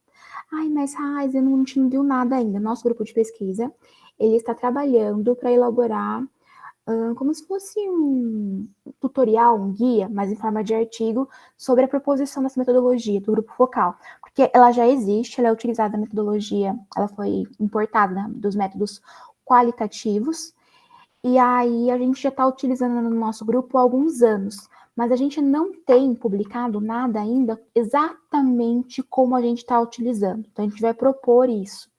Ai, mas a gente não viu nada ainda. Nosso grupo de pesquisa, ele está trabalhando para elaborar como se fosse um tutorial, um guia, mas em forma de artigo, sobre a proposição dessa metodologia do grupo focal. Porque ela já existe, ela é utilizada, a metodologia, ela foi importada, né, dos métodos qualitativos, e aí a gente já está utilizando no nosso grupo há alguns anos, mas a gente não tem publicado nada ainda exatamente como a gente está utilizando. Então, a gente vai propor isso.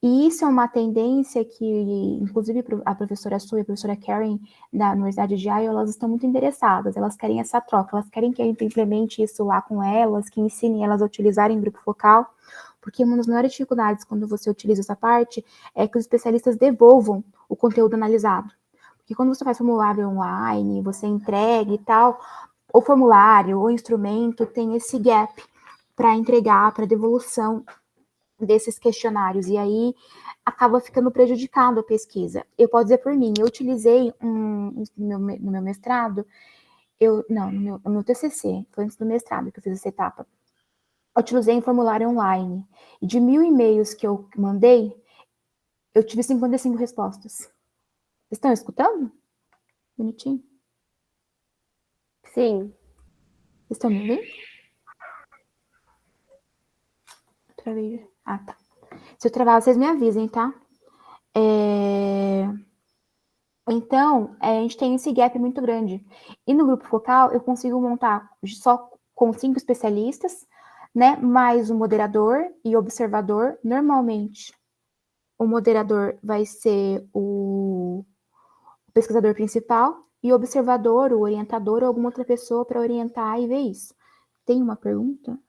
E isso é uma tendência que, inclusive, a professora Sue e a professora Karen, da Universidade de Iowa, elas estão muito interessadas, elas querem essa troca, elas querem que a gente implemente isso lá com elas, que ensine elas a utilizarem o grupo focal, porque uma das maiores dificuldades quando você utiliza essa parte é que os especialistas devolvam o conteúdo analisado. Porque quando você faz formulário online, você entrega e tal, o formulário, o instrumento tem esse gap para entregar, para devolução desses questionários, e aí acaba ficando prejudicado a pesquisa. Eu posso dizer por mim, eu utilizei no meu mestrado, no meu TCC, foi antes do mestrado que eu fiz essa etapa, eu utilizei um formulário online, e de 1.000 e-mails que eu mandei, eu tive 55 respostas. Vocês estão escutando? Bonitinho. Sim. Vocês estão me ouvindo? Travei. Ah, tá. Se eu travar, vocês me avisem, tá? Então, a gente tem esse gap muito grande. E no grupo focal, eu consigo montar só com 5 especialistas, né? Mais o moderador e observador. Normalmente, o moderador vai ser o pesquisador principal e o observador, o orientador ou alguma outra pessoa para orientar e ver isso. Tem uma pergunta?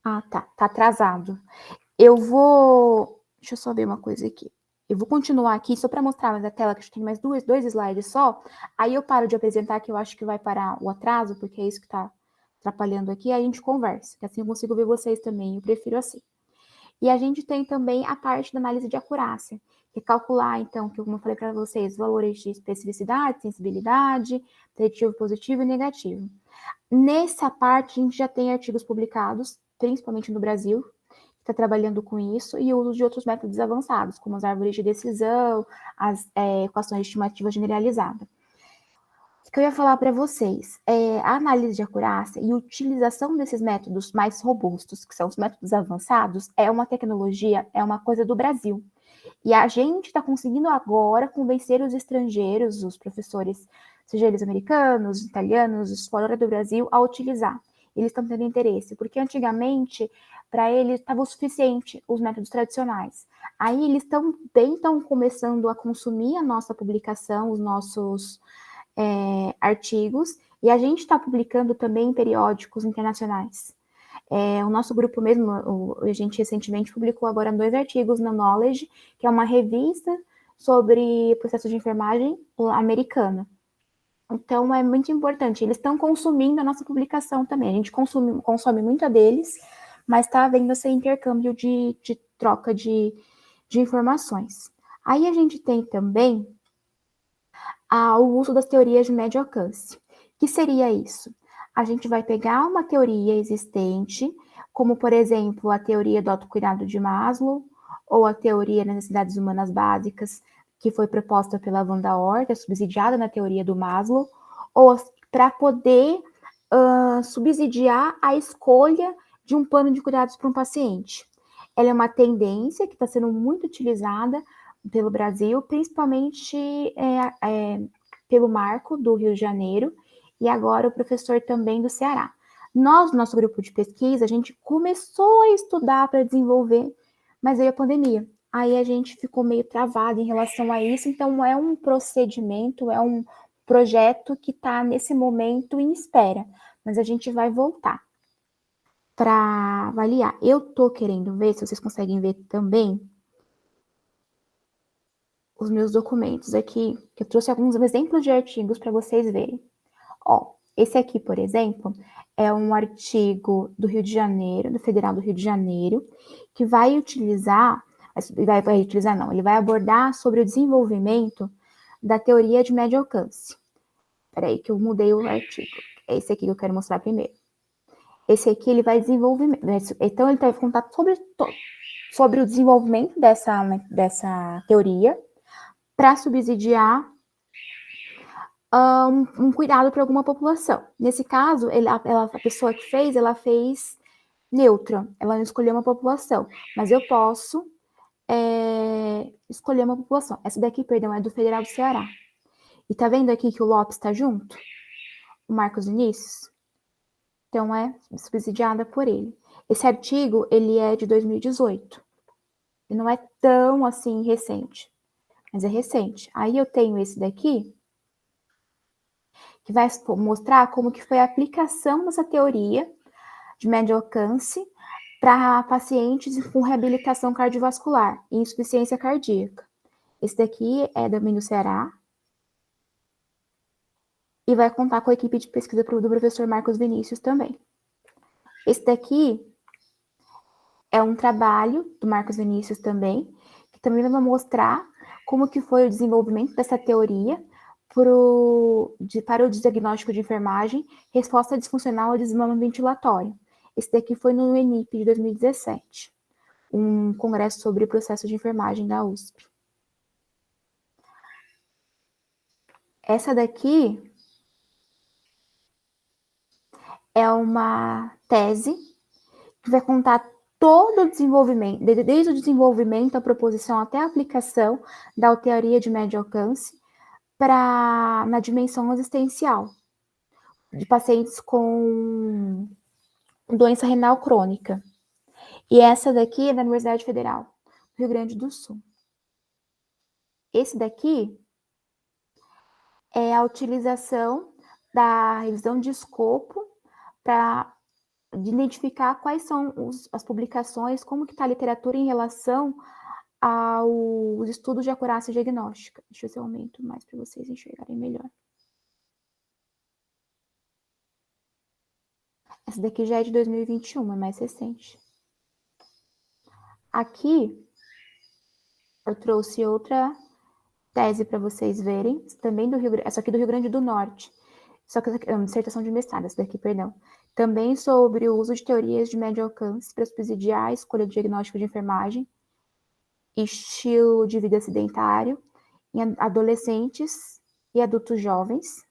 Ah, tá. Tá atrasado. Deixa eu só ver uma coisa aqui. Eu vou continuar aqui só para mostrar mais a tela, que a gente tem mais dois slides só. Aí eu paro de apresentar, que eu acho que vai parar o atraso, porque é isso que está atrapalhando aqui. Aí a gente conversa, que assim eu consigo ver vocês também. Eu prefiro assim. E a gente tem também a parte da análise de acurácia, que é calcular, então, que como eu falei para vocês, valores de especificidade, sensibilidade, preditivo positivo e negativo. Nessa parte, a gente já tem artigos publicados, principalmente no Brasil, está trabalhando com isso, e o uso de outros métodos avançados, como as árvores de decisão, as equações de estimativa generalizada. O que eu ia falar para vocês? A análise de acurácia e utilização desses métodos mais robustos, que são os métodos avançados, é uma tecnologia, é uma coisa do Brasil. E a gente está conseguindo agora convencer os estrangeiros, os professores, seja eles americanos, italianos, fora do Brasil, a utilizar. Eles estão tendo interesse, porque antigamente, para eles, estava o suficiente os métodos tradicionais. Aí eles estão começando a consumir a nossa publicação, os nossos artigos, e a gente está publicando também em periódicos internacionais. O nosso grupo mesmo, a gente recentemente publicou agora 2 artigos na Knowledge, que é uma revista sobre processo de enfermagem americana. Então, é muito importante. Eles estão consumindo a nossa publicação também. A gente consome muita deles, mas está havendo esse intercâmbio de troca de informações. Aí a gente tem também o uso das teorias de médio alcance. Que seria isso? A gente vai pegar uma teoria existente, como, por exemplo, a teoria do autocuidado de Maslow, ou a teoria das necessidades humanas básicas, que foi proposta pela Wanda Orta, subsidiada na teoria do Maslow, ou para poder subsidiar a escolha de um plano de cuidados para um paciente. Ela é uma tendência que está sendo muito utilizada pelo Brasil, principalmente pelo Marco, do Rio de Janeiro, e agora o professor também do Ceará. Nós, no nosso grupo de pesquisa, a gente começou a estudar para desenvolver, mas veio a pandemia. Aí a gente ficou meio travado em relação a isso, então é um procedimento, é um projeto que está nesse momento em espera, mas a gente vai voltar. para avaliar. Eu tô querendo ver, se vocês conseguem ver também, os meus documentos aqui, que eu trouxe alguns exemplos de artigos para vocês verem. Ó, esse aqui, por exemplo, é um artigo do Rio de Janeiro, do Federal do Rio de Janeiro, que vai utilizar, ele vai abordar sobre o desenvolvimento da teoria de médio alcance. Peraí, que eu mudei o artigo. É esse aqui que eu quero mostrar primeiro. Esse aqui, ele vai desenvolver, então ele vai contar sobre o desenvolvimento dessa teoria para subsidiar um cuidado para alguma população. Nesse caso, a pessoa que fez, ela fez neutra, ela não escolheu uma população, mas eu posso escolher uma população. Essa daqui, perdão, é do Federal do Ceará. E tá vendo aqui que o Lopes está junto? O Marcos Vinícius? Então, é subsidiada por ele. Esse artigo, ele é de 2018. Ele não é tão, assim, recente, mas é recente. Aí eu tenho esse daqui, que vai mostrar como que foi a aplicação dessa teoria de médio alcance para pacientes com reabilitação cardiovascular e insuficiência cardíaca. Esse daqui é também do Ceará e vai contar com a equipe de pesquisa do professor Marcos Vinícius também. Esse daqui é um trabalho do Marcos Vinícius também, que também vai mostrar como que foi o desenvolvimento dessa teoria para o diagnóstico de enfermagem, resposta disfuncional ao desmame ventilatório. Esse daqui foi no ENIP de 2017, um congresso sobre o processo de enfermagem da USP. Essa daqui é uma tese que vai contar todo o desenvolvimento, desde o desenvolvimento, a proposição até a aplicação da teoria de médio alcance na dimensão existencial de pacientes com doença renal crônica. E essa daqui é da Universidade Federal do Rio Grande do Sul. Esse daqui é a utilização da revisão de escopo para identificar quais são as publicações, como que está a literatura em relação aos estudos de acurácia diagnóstica. Deixa eu ver se eu aumento mais para vocês enxergarem melhor. Essa daqui já é de 2021, é mais recente. Aqui, eu trouxe outra tese para vocês verem, também essa aqui do Rio Grande do Norte. Só que é uma dissertação de mestrado, essa daqui, perdão. Também sobre o uso de teorias de médio alcance para subsidiar a escolha de diagnóstico de enfermagem, estilo de vida sedentário em adolescentes e adultos jovens.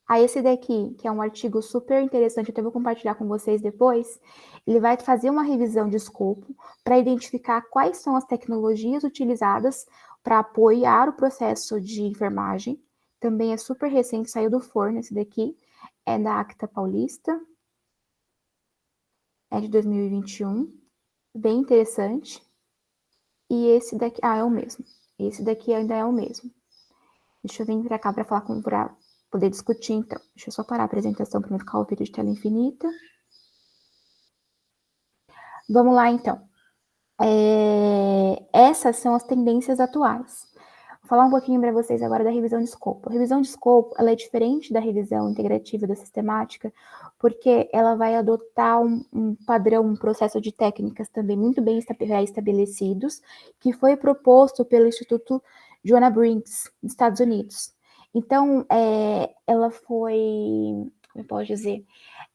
Aí esse daqui, que é um artigo super interessante, eu até vou compartilhar com vocês depois, ele vai fazer uma revisão de escopo para identificar quais são as tecnologias utilizadas para apoiar o processo de enfermagem. Também é super recente, saiu do forno esse daqui, é da Acta Paulista, é de 2021, bem interessante. E esse daqui, é o mesmo. Esse daqui ainda é o mesmo. Deixa eu vir para cá para poder discutir, então. Deixa eu só parar a apresentação para não ficar o vídeo de tela infinita. Vamos lá, então. Essas são as tendências atuais. Vou falar um pouquinho para vocês agora da revisão de escopo. A revisão de escopo, ela é diferente da revisão integrativa da sistemática, porque ela vai adotar um padrão, um processo de técnicas também muito bem estabelecidos, que foi proposto pelo Instituto Joanna Briggs, nos Estados Unidos. Então, ela foi, como eu posso dizer,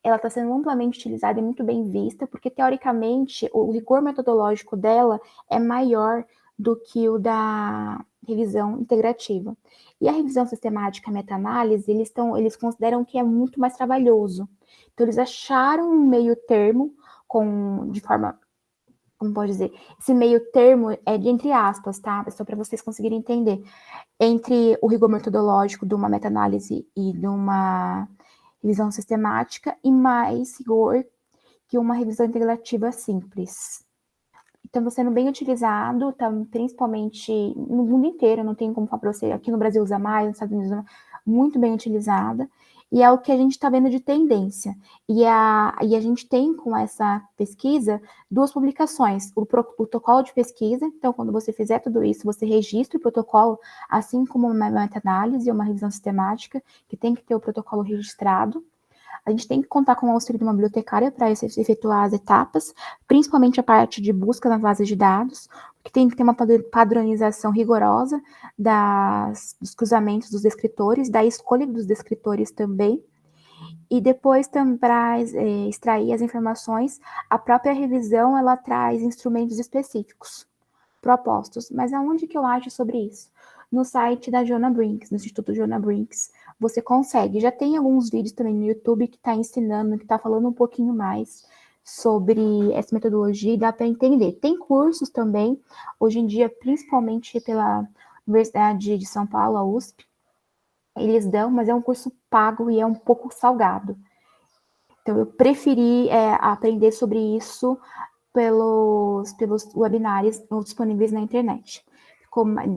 ela está sendo amplamente utilizada e muito bem vista, porque, teoricamente, o rigor metodológico dela é maior do que o da revisão integrativa. E a revisão sistemática meta-análise, eles consideram que é muito mais trabalhoso. Então, eles acharam um meio termo, de forma, como pode dizer, esse meio termo é de entre aspas, tá? Só para vocês conseguirem entender. Entre o rigor metodológico de uma meta-análise e de uma revisão sistemática, e mais rigor que uma revisão integrativa simples. Então, está sendo bem utilizado, tá, principalmente no mundo inteiro, não tem como falar para você, aqui no Brasil usa mais, nos Estados Unidos usa mais, muito bem utilizada, e é o que a gente está vendo de tendência. E a gente tem, com essa pesquisa, 2 publicações. O protocolo de pesquisa, então, quando você fizer tudo isso, você registra o protocolo, assim como uma meta-análise e uma revisão sistemática, que tem que ter o protocolo registrado. A gente tem que contar com o auxílio de uma bibliotecária para efetuar as etapas, principalmente a parte de busca nas bases de dados, que tem que ter uma padronização rigorosa dos cruzamentos dos descritores, da escolha dos descritores também, e depois para extrair as informações, a própria revisão, ela traz instrumentos específicos propostos. Mas aonde que eu acho sobre isso? No site da Joanna Brinks, no Instituto Joanna Brinks, você consegue. Já tem alguns vídeos também no YouTube que está ensinando, que está falando um pouquinho mais sobre essa metodologia e dá para entender. Tem cursos também, hoje em dia, principalmente pela Universidade de São Paulo, a USP, eles dão, mas é um curso pago e é um pouco salgado. Então, eu preferi aprender sobre isso pelos webinários disponíveis na internet.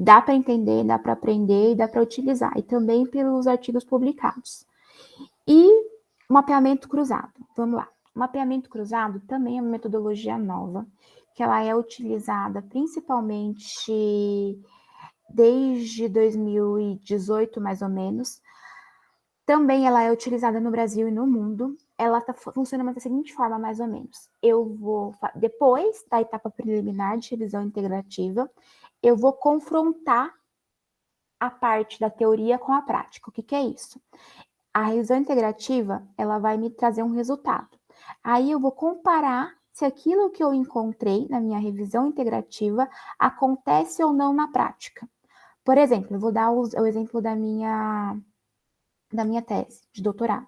Dá para entender, dá para aprender e dá para utilizar. E também pelos artigos publicados. E mapeamento cruzado. Vamos lá. Mapeamento cruzado também é uma metodologia nova, que ela é utilizada principalmente desde 2018, mais ou menos. Também ela é utilizada no Brasil e no mundo. Ela funciona da seguinte forma, mais ou menos. Eu vou, depois da etapa preliminar de revisão integrativa, eu vou confrontar a parte da teoria com a prática. O que é isso? A revisão integrativa, ela vai me trazer um resultado. Aí eu vou comparar se aquilo que eu encontrei na minha revisão integrativa acontece ou não na prática. Por exemplo, eu vou dar o exemplo da minha tese de doutorado.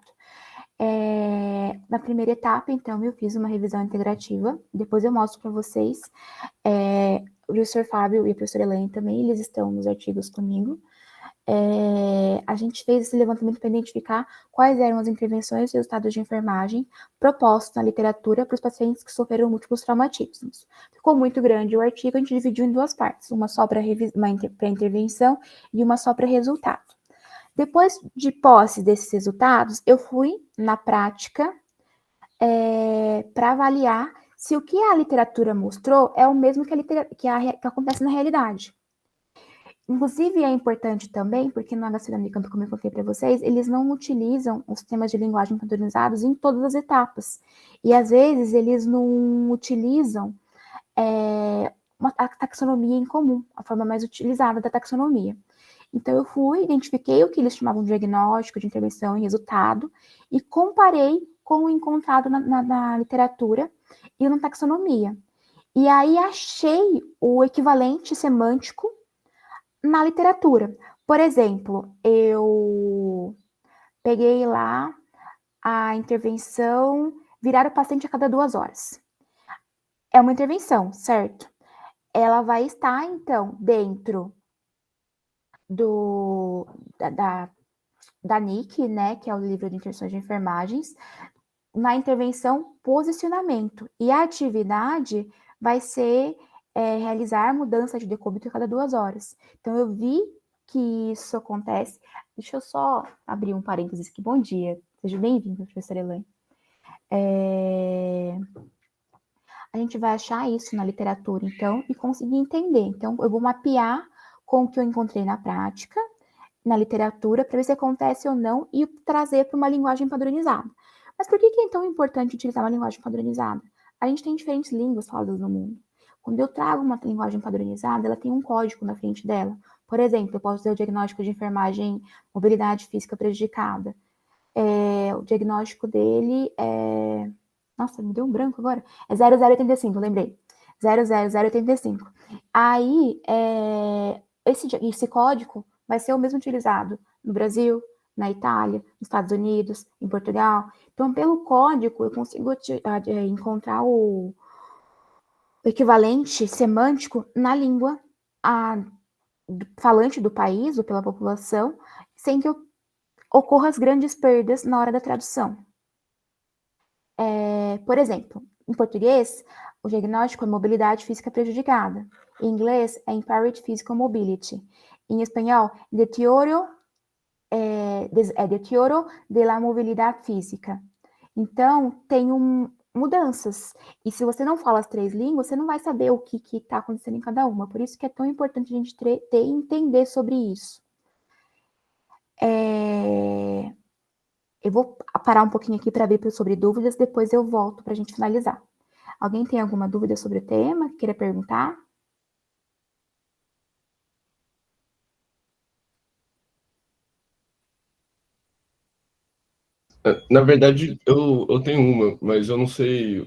Na primeira etapa, então, eu fiz uma revisão integrativa, depois eu mostro para vocês. O professor Fábio e a professora Elaine também, eles estão nos artigos comigo. A gente fez esse levantamento para identificar quais eram as intervenções e resultados de enfermagem propostos na literatura para os pacientes que sofreram múltiplos traumatismos. Ficou muito grande o artigo, a gente dividiu em 2 partes, uma só para intervenção e uma só para resultado. Depois de posse desses resultados, eu fui na prática para avaliar se o que a literatura mostrou é o mesmo que acontece na realidade. Inclusive, é importante também, porque no HC da Unicamp, como eu contei para vocês, eles não utilizam os sistemas de linguagem padronizados em todas as etapas. E, às vezes, eles não utilizam a taxonomia em comum, a forma mais utilizada da taxonomia. Então, eu identifiquei o que eles chamavam de diagnóstico, de intervenção e resultado, e comparei com o encontrado na literatura e na taxonomia. E aí, achei o equivalente semântico na literatura. Por exemplo, eu peguei lá a intervenção virar o paciente a cada 2 horas. É uma intervenção, certo? Ela vai estar, então, dentro da NIC, né, que é o livro de intervenções de enfermagens, na intervenção posicionamento. E a atividade vai ser realizar mudança de decúbito a cada 2 horas. Então, eu vi que isso acontece. Deixa eu só abrir um parênteses aqui. Bom dia. Seja bem-vindo, professora Elaine. A gente vai achar isso na literatura, então, e conseguir entender. Então, eu vou mapear com o que eu encontrei na prática, na literatura, para ver se acontece ou não, e trazer para uma linguagem padronizada. Mas por que é tão importante utilizar uma linguagem padronizada? A gente tem diferentes línguas faladas no mundo. Quando eu trago uma linguagem padronizada, ela tem um código na frente dela. Por exemplo, eu posso ter o diagnóstico de enfermagem, mobilidade física prejudicada. O diagnóstico dele é... Nossa, me deu um branco agora. É 0085, lembrei. 00085. Aí, esse código vai ser o mesmo utilizado no Brasil, na Itália, nos Estados Unidos, em Portugal. Então, pelo código, eu consigo encontrar o equivalente semântico na língua falante do país ou pela população, sem que ocorram as grandes perdas na hora da tradução. Por exemplo, em português, o diagnóstico é mobilidade física prejudicada. Em inglês, é impaired physical mobility. Em espanhol, deterioro deterioro de la movilidade física. Então, tem mudanças. E se você não fala as 3 línguas, você não vai saber o que está acontecendo em cada uma. Por isso que é tão importante a gente ter e entender sobre isso. Eu vou parar um pouquinho aqui para ver sobre dúvidas, depois eu volto para a gente finalizar. Alguém tem alguma dúvida sobre o tema? Queira perguntar? Na verdade, eu tenho uma, mas eu não sei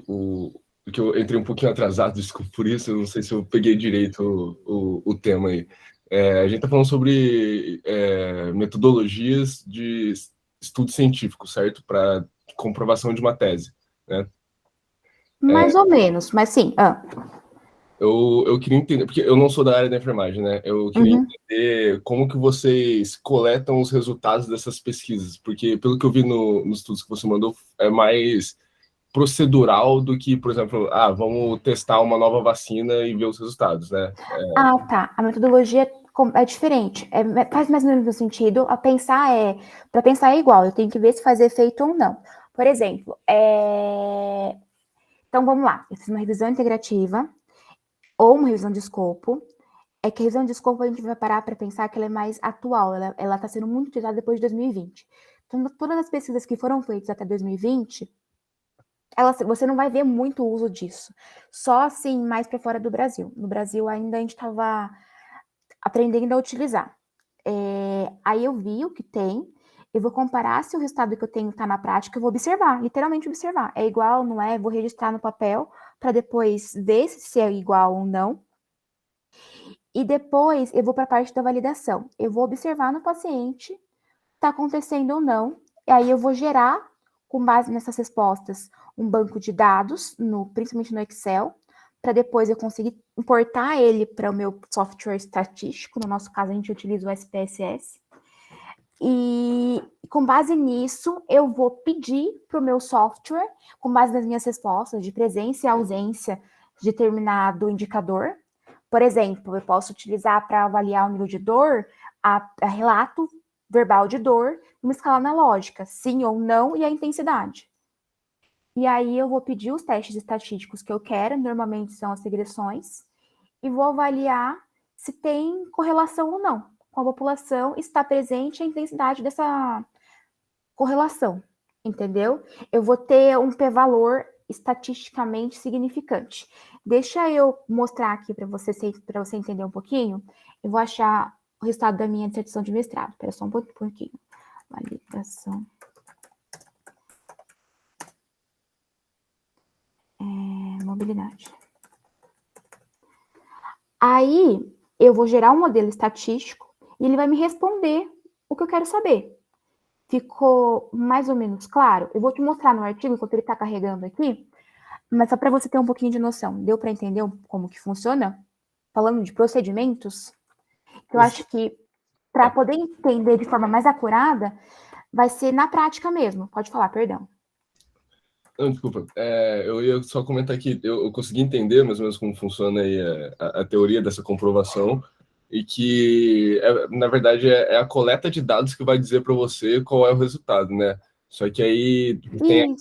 porque eu entrei um pouquinho atrasado, desculpa por isso, eu não sei se eu peguei direito o tema aí. A gente está falando sobre metodologias de estudo científico, certo? Para comprovação de uma tese, né? Mais ou menos, mas sim. Eu queria entender, porque eu não sou da área da enfermagem, né? Eu queria entender como que vocês coletam os resultados dessas pesquisas, porque pelo que eu vi nos estudos que você mandou, é mais procedural do que, por exemplo, vamos testar uma nova vacina e ver os resultados, né? Tá. A metodologia é diferente. Faz mais ou menos no sentido. Para pensar é igual. Eu tenho que ver se faz efeito ou não. Por exemplo, então vamos lá. Eu fiz uma revisão integrativa ou uma revisão de escopo. É que a revisão de escopo a gente vai parar para pensar que ela é mais atual. Ela está sendo muito utilizada depois de 2020. Então, todas as pesquisas que foram feitas até 2020, você não vai ver muito uso disso. Só assim, mais para fora do Brasil. No Brasil ainda a gente estava aprendendo a utilizar. Aí eu vi o que tem, eu vou comparar se o resultado que eu tenho está na prática, eu vou observar, literalmente observar. É igual, não é? Eu vou registrar no papel para depois ver se é igual ou não. E depois eu vou para a parte da validação. Eu vou observar no paciente, está acontecendo ou não. E aí eu vou gerar, com base nessas respostas, um banco de dados, principalmente no Excel, para depois eu conseguir importar ele para o meu software estatístico. No nosso caso, a gente utiliza o SPSS. E com base nisso, eu vou pedir para o meu software, com base nas minhas respostas de presença e ausência de determinado indicador. Por exemplo, eu posso utilizar para avaliar o nível de dor, a relato verbal de dor, uma escala analógica, sim ou não, e a intensidade. E aí eu vou pedir os testes estatísticos que eu quero, normalmente são as regressões, e vou avaliar se tem correlação ou não com a população, está presente a intensidade dessa correlação, entendeu? Eu vou ter um p-valor estatisticamente significante. Deixa eu mostrar aqui para você entender um pouquinho. Eu vou achar o resultado da minha dissertação de mestrado. Espera só um pouquinho. Validação. Mobilidade. Aí, eu vou gerar um modelo estatístico e ele vai me responder o que eu quero saber. Ficou mais ou menos claro? Eu vou te mostrar no artigo, enquanto ele está carregando aqui, mas só para você ter um pouquinho de noção. Deu para entender como que funciona? Falando de procedimentos, eu acho que para poder entender de forma mais acurada, vai ser na prática mesmo. Pode falar, perdão. Não, desculpa. Eu ia só comentar que eu consegui entender mais ou menos como funciona aí a teoria dessa comprovação e que, na verdade, é a coleta de dados que vai dizer para você qual é o resultado, né? Só que aí tem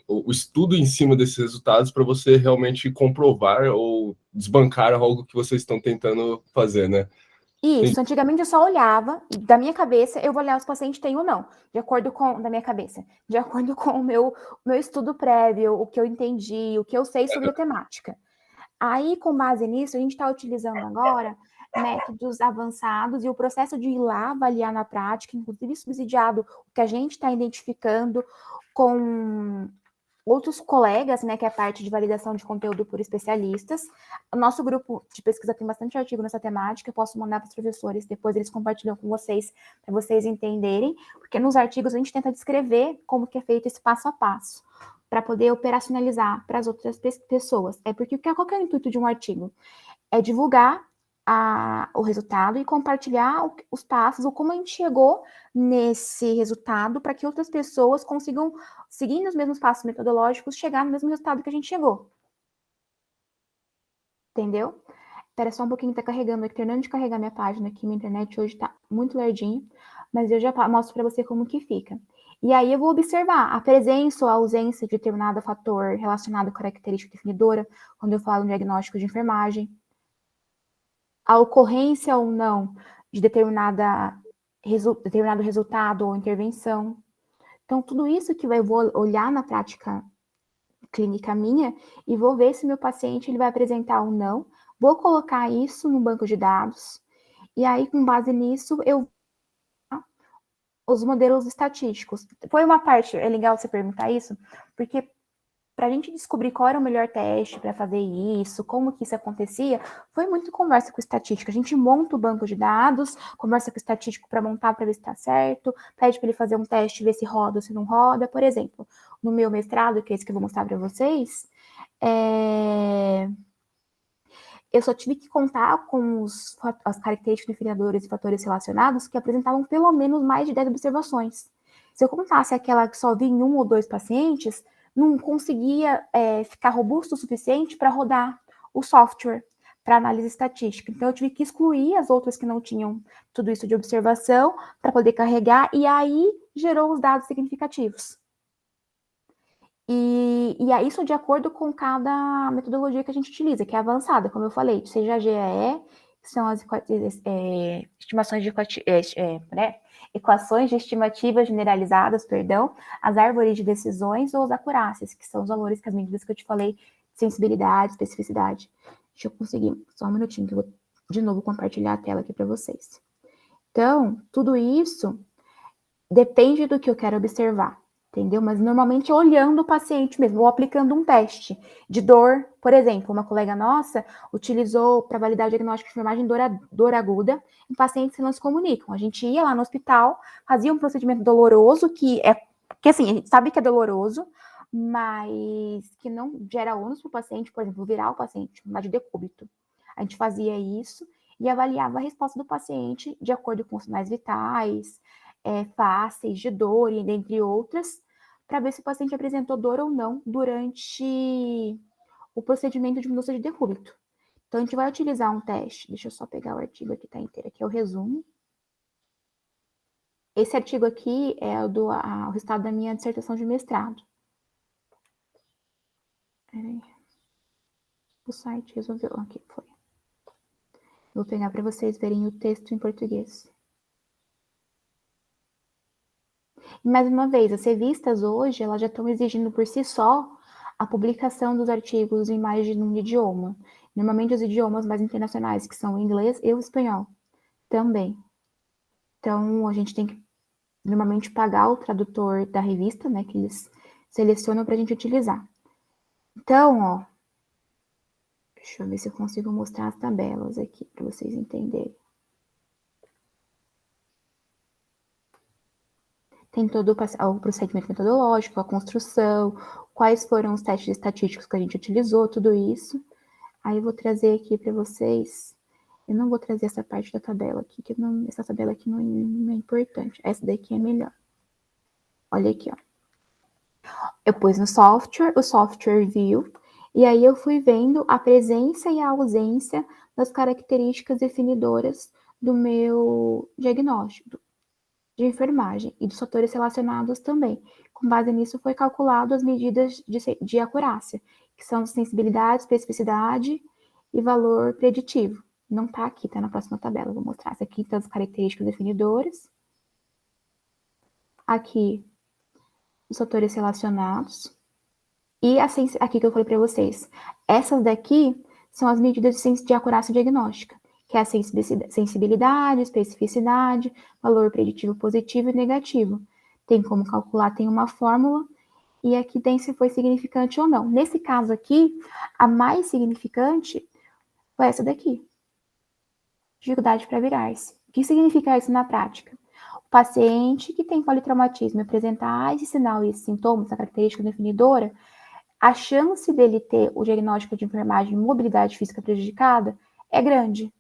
o estudo em cima desses resultados para você realmente comprovar ou desbancar algo que vocês estão tentando fazer, né? Isso, antigamente eu só olhava, da minha cabeça, eu vou olhar se o paciente tem ou não, da minha cabeça, de acordo com o meu estudo prévio, o que eu entendi, o que eu sei sobre a temática. Aí, com base nisso, a gente está utilizando agora métodos avançados e o processo de ir lá avaliar na prática, inclusive subsidiado, o que a gente está identificando com outros colegas, né, que é a parte de validação de conteúdo por especialistas. O nosso grupo de pesquisa tem bastante artigo nessa temática, eu posso mandar para os professores, depois eles compartilham com vocês, para vocês entenderem, porque nos artigos a gente tenta descrever como que é feito esse passo a passo, para poder operacionalizar para as outras pessoas. Porque qual que é o intuito de um artigo? É divulgar o resultado e compartilhar os passos, ou como a gente chegou nesse resultado, para que outras pessoas consigam, seguindo os mesmos passos metodológicos, chegar no mesmo resultado que a gente chegou. Entendeu? Espera só um pouquinho, tá carregando aqui, terminando de carregar minha página aqui, minha internet hoje tá muito lerdinha, mas eu já mostro para você como que fica. E aí eu vou observar a presença ou a ausência de determinado fator relacionado à característica definidora, quando eu falo em diagnóstico de enfermagem, a ocorrência ou não de determinado resultado ou intervenção. Então, tudo isso que eu vou olhar na prática clínica minha e vou ver se meu paciente ele vai apresentar ou não, vou colocar isso no banco de dados, e aí, com base nisso, eu os modelos estatísticos. Foi uma parte, é legal você perguntar isso, porque para a gente descobrir qual era o melhor teste para fazer isso, como que isso acontecia, foi muito conversa com o estatístico. A gente monta o banco de dados, conversa com o estatístico para montar para ver se está certo, pede para ele fazer um teste, ver se roda ou se não roda. Por exemplo, no meu mestrado, que é esse que eu vou mostrar para vocês, eu só tive que contar com as características definidoras e fatores relacionados que apresentavam pelo menos mais de 10 observações. Se eu contasse aquela que só vi em 1 ou 2 pacientes, não conseguia ficar robusto o suficiente para rodar o software para análise estatística. Então, eu tive que excluir as outras que não tinham tudo isso de observação para poder carregar, e aí gerou os dados significativos. E isso de acordo com cada metodologia que a gente utiliza, que é avançada, como eu falei, seja a GAE, que são as estimações de equações de estimativas generalizadas, as árvores de decisões ou as acurácias, que são os valores que as medidas que eu te falei, sensibilidade, especificidade. Deixa eu conseguir, só um minutinho que eu vou de novo compartilhar a tela aqui para vocês. Então, tudo isso depende do que eu quero observar, entendeu? Mas normalmente olhando o paciente mesmo, ou aplicando um teste de dor. Por exemplo, uma colega nossa utilizou para validar o diagnóstico de enfermagem dor aguda em pacientes que não se comunicam. A gente ia lá no hospital, fazia um procedimento doloroso, que assim, a gente sabe que é doloroso, mas que não gera ônus para o paciente, por exemplo, virar o paciente, chamar de decúbito. A gente fazia isso e avaliava a resposta do paciente de acordo com os sinais vitais, fáceis de dor, e dentre outras, para ver se o paciente apresentou dor ou não durante o procedimento de mudança de decúbito. Então, a gente vai utilizar um teste. Deixa eu só pegar o artigo aqui, tá inteiro. Aqui é o resumo. Esse artigo aqui é o resultado da minha dissertação de mestrado. Peraí. O site resolveu. Aqui foi. Vou pegar para vocês verem o texto em português. E mais uma vez, as revistas hoje, elas já estão exigindo por si só a publicação dos artigos em mais de um idioma. Normalmente os idiomas mais internacionais, que são o inglês e o espanhol, também. Então, a gente tem que, normalmente, pagar o tradutor da revista, né, que eles selecionam para a gente utilizar. Então, ó, deixa eu ver se eu consigo mostrar as tabelas aqui, para vocês entenderem. Tem todo o procedimento metodológico, a construção, quais foram os testes estatísticos que a gente utilizou, tudo isso. Aí eu vou trazer aqui para vocês. Eu não vou trazer essa parte da tabela aqui, que essa tabela aqui não é importante. Essa daqui é melhor. Olha aqui, ó. Eu pus no software, o software viu, e aí eu fui vendo a presença e a ausência das características definidoras do meu diagnóstico de enfermagem e dos fatores relacionados também. Com base nisso, foi calculado as medidas de acurácia, que são sensibilidade, especificidade e valor preditivo. Não está aqui, está na próxima tabela. Vou mostrar. Essa aqui estão as características definidoras. Aqui, os fatores relacionados. E aqui que eu falei para vocês. Essas daqui são as medidas de acurácia diagnóstica, que é a sensibilidade, especificidade, valor preditivo positivo e negativo. Tem como calcular, tem uma fórmula, e aqui tem se foi significante ou não. Nesse caso aqui, a mais significante foi essa daqui. Dificuldade para virar-se. O que significa isso na prática? O paciente que tem politraumatismo apresentar esse sinal e esse sintoma, essa característica definidora, a chance dele ter o diagnóstico de enfermagem e mobilidade física prejudicada é grande.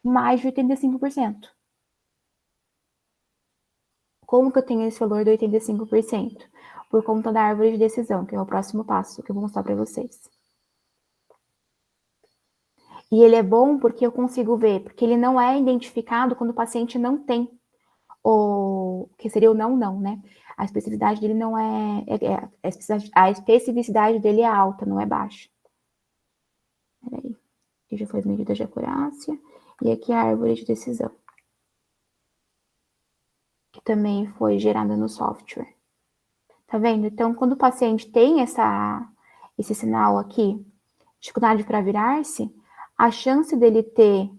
Mais de 85%. Como que eu tenho esse valor de 85%? Por conta da árvore de decisão, que é o próximo passo que eu vou mostrar para vocês. E ele é bom porque eu consigo ver, porque ele não é identificado quando o paciente não tem ou que seria o não, né? A especificidade dele não a especificidade dele é alta, não é baixa. Peraí, aqui já foi as medidas de acurácia, e aqui a árvore de decisão, que também foi gerada no software. Tá vendo? Então, quando o paciente tem esse sinal aqui, dificuldade para virar-se, a chance dele ter...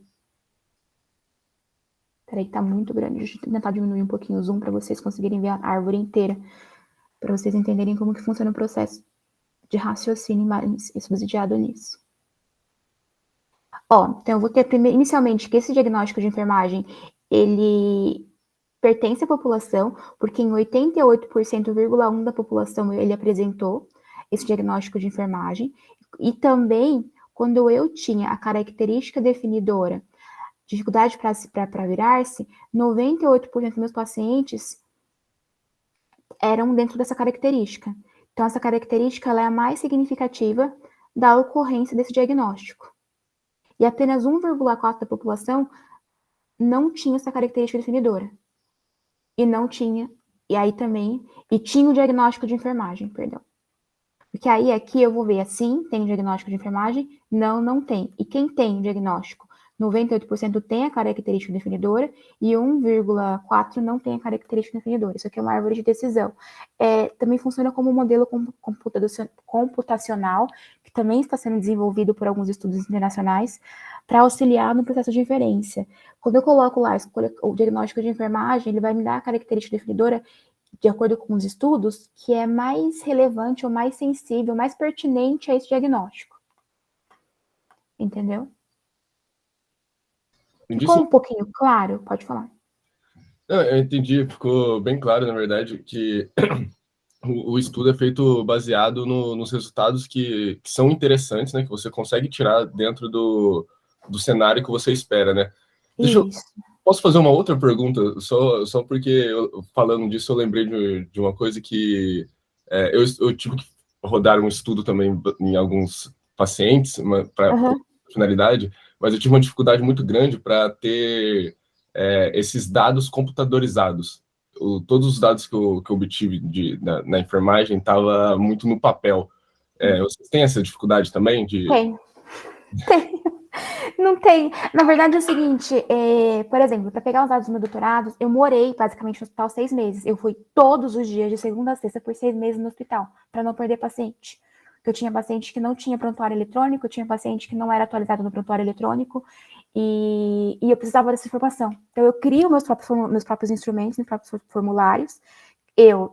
Peraí, que tá muito grande. Deixa eu tentar diminuir um pouquinho o zoom para vocês conseguirem ver a árvore inteira, para vocês entenderem como que funciona o processo de raciocínio subsidiado nisso. Ó, então eu vou ter inicialmente que esse diagnóstico de enfermagem, ele pertence à população, porque em 88,1% da população ele apresentou esse diagnóstico de enfermagem, e também quando eu tinha a característica definidora, dificuldade para virar-se, 98% dos meus pacientes eram dentro dessa característica. Então, essa característica ela é a mais significativa da ocorrência desse diagnóstico. E apenas 1,4% da população não tinha essa característica definidora. E não tinha, e aí também, e tinha o diagnóstico de enfermagem, perdão. Porque aí aqui eu vou ver assim, tem diagnóstico de enfermagem, não tem. E quem tem o diagnóstico? 98% tem a característica definidora e 1,4% não tem a característica definidora. Isso aqui é uma árvore de decisão. Também funciona como um modelo computacional, que também está sendo desenvolvido por alguns estudos internacionais, para auxiliar no processo de inferência. Quando eu coloco lá o diagnóstico de enfermagem, ele vai me dar a característica definidora de acordo com os estudos, que é mais relevante ou mais sensível, mais pertinente a esse diagnóstico. Entendeu? Ficou um pouquinho claro? Pode falar. Eu entendi, ficou bem claro, na verdade, que o estudo é feito baseado nos resultados que são interessantes, né? Que você consegue tirar dentro do cenário que você espera, né? Posso fazer uma outra pergunta? Só porque, falando disso, eu lembrei de uma coisa que eu tive que rodar um estudo também em alguns pacientes, para finalidade, mas eu tive uma dificuldade muito grande para ter esses dados computadorizados. Todos os dados que eu obtive na enfermagem estavam muito no papel. Vocês têm essa dificuldade também? Tem. Não tem. Na verdade é o seguinte, por exemplo, para pegar os dados do meu doutorado, eu morei basicamente no hospital 6 meses. Eu fui todos os dias, de segunda a sexta, por 6 meses no hospital, para não perder paciente. Porque eu tinha paciente que não tinha prontuário eletrônico, eu tinha paciente que não era atualizado no prontuário eletrônico, e eu precisava dessa informação. Então eu crio meus próprios instrumentos, meus próprios formulários.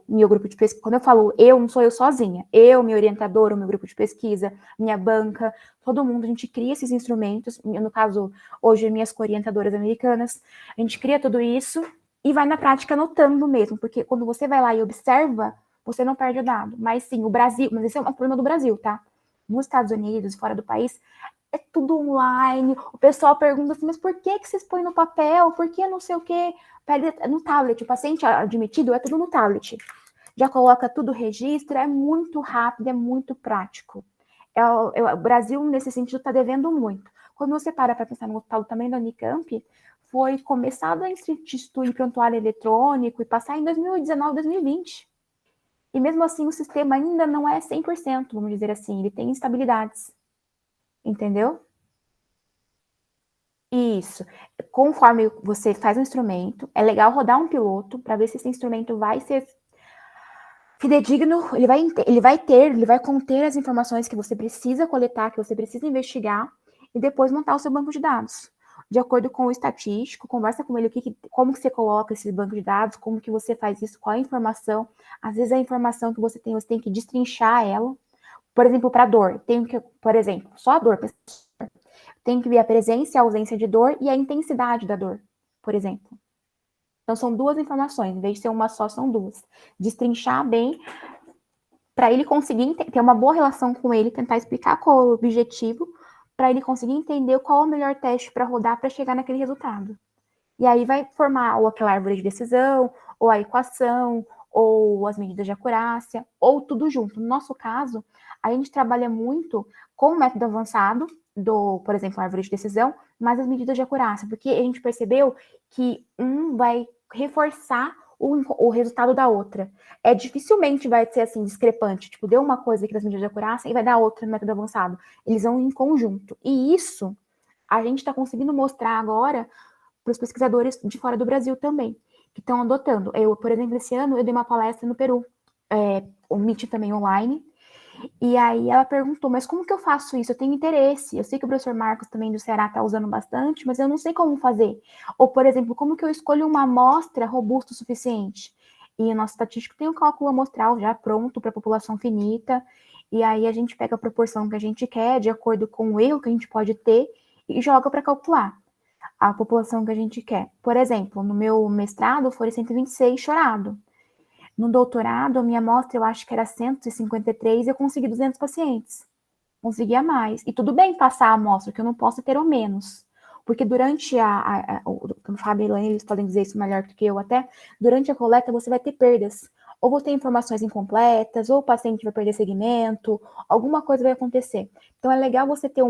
Meu grupo de pesquisa, quando eu falo não sou eu sozinha, meu orientador, o meu grupo de pesquisa, minha banca, todo mundo, a gente cria esses instrumentos, no caso, hoje, minhas co-orientadoras americanas, a gente cria tudo isso e vai na prática anotando mesmo, porque quando você vai lá e observa, você não perde o dado. Mas sim, o Brasil, mas esse é um problema do Brasil, tá? Nos Estados Unidos, fora do país, é tudo online, o pessoal pergunta assim, mas por que vocês põem no papel? Por que não sei o quê? No tablet, o paciente admitido é tudo no tablet. Já coloca tudo registro, é muito rápido, é muito prático. O Brasil, nesse sentido, está devendo muito. Quando você para pensar no hospital também da Unicamp, foi começado a instituir prontuário eletrônico e passar em 2019, 2020. E mesmo assim, o sistema ainda não é 100%, vamos dizer assim, ele tem instabilidades. Entendeu? Isso. Conforme você faz um instrumento, é legal rodar um piloto para ver se esse instrumento vai ser fidedigno, ele vai conter as informações que você precisa coletar, que você precisa investigar, e depois montar o seu banco de dados. De acordo com o estatístico, conversa com ele como que você coloca esse banco de dados, como que você faz isso, qual a informação. Às vezes a informação que você tem que destrinchar ela. Por exemplo, para dor, só a dor, tem que ver a presença e a ausência de dor e a intensidade da dor, por exemplo. Então, são duas informações, em vez de ser uma só, são duas. Destrinchar bem, para ele conseguir ter uma boa relação com ele, tentar explicar qual é o objetivo, para ele conseguir entender qual é o melhor teste para rodar para chegar naquele resultado. E aí vai formar ou aquela árvore de decisão, ou a equação, ou as medidas de acurácia, ou tudo junto. No nosso caso, a gente trabalha muito com o método avançado, por exemplo, a árvore de decisão, mas as medidas de acurácia, porque a gente percebeu que um vai reforçar o resultado da outra. Dificilmente vai ser assim, discrepante. Tipo, deu uma coisa aqui das medidas de acurácia e vai dar outra no método avançado. Eles vão em conjunto. E isso a gente está conseguindo mostrar agora para os pesquisadores de fora do Brasil também, que estão adotando. Eu, por exemplo, esse ano eu dei uma palestra no Peru, o Meet também online, e aí ela perguntou, mas como que eu faço isso? Eu tenho interesse, eu sei que o professor Marcos também do Ceará está usando bastante, mas eu não sei como fazer. Ou, por exemplo, como que eu escolho uma amostra robusta o suficiente? E o nosso estatístico tem um cálculo amostral já pronto para a população finita, e aí a gente pega a proporção que a gente quer, de acordo com o erro que a gente pode ter, e joga para calcular a população que a gente quer. Por exemplo, no meu mestrado foi 126 chorado. No doutorado, a minha amostra eu acho que era 153 e eu consegui 200 pacientes. Conseguia mais. E tudo bem passar a amostra, que eu não posso ter ou menos. Porque durante o Fábio e a Elaine, eles podem dizer isso melhor do que eu até, durante a coleta você vai ter perdas. Ou vou ter informações incompletas, ou o paciente vai perder segmento, alguma coisa vai acontecer. Então é legal você ter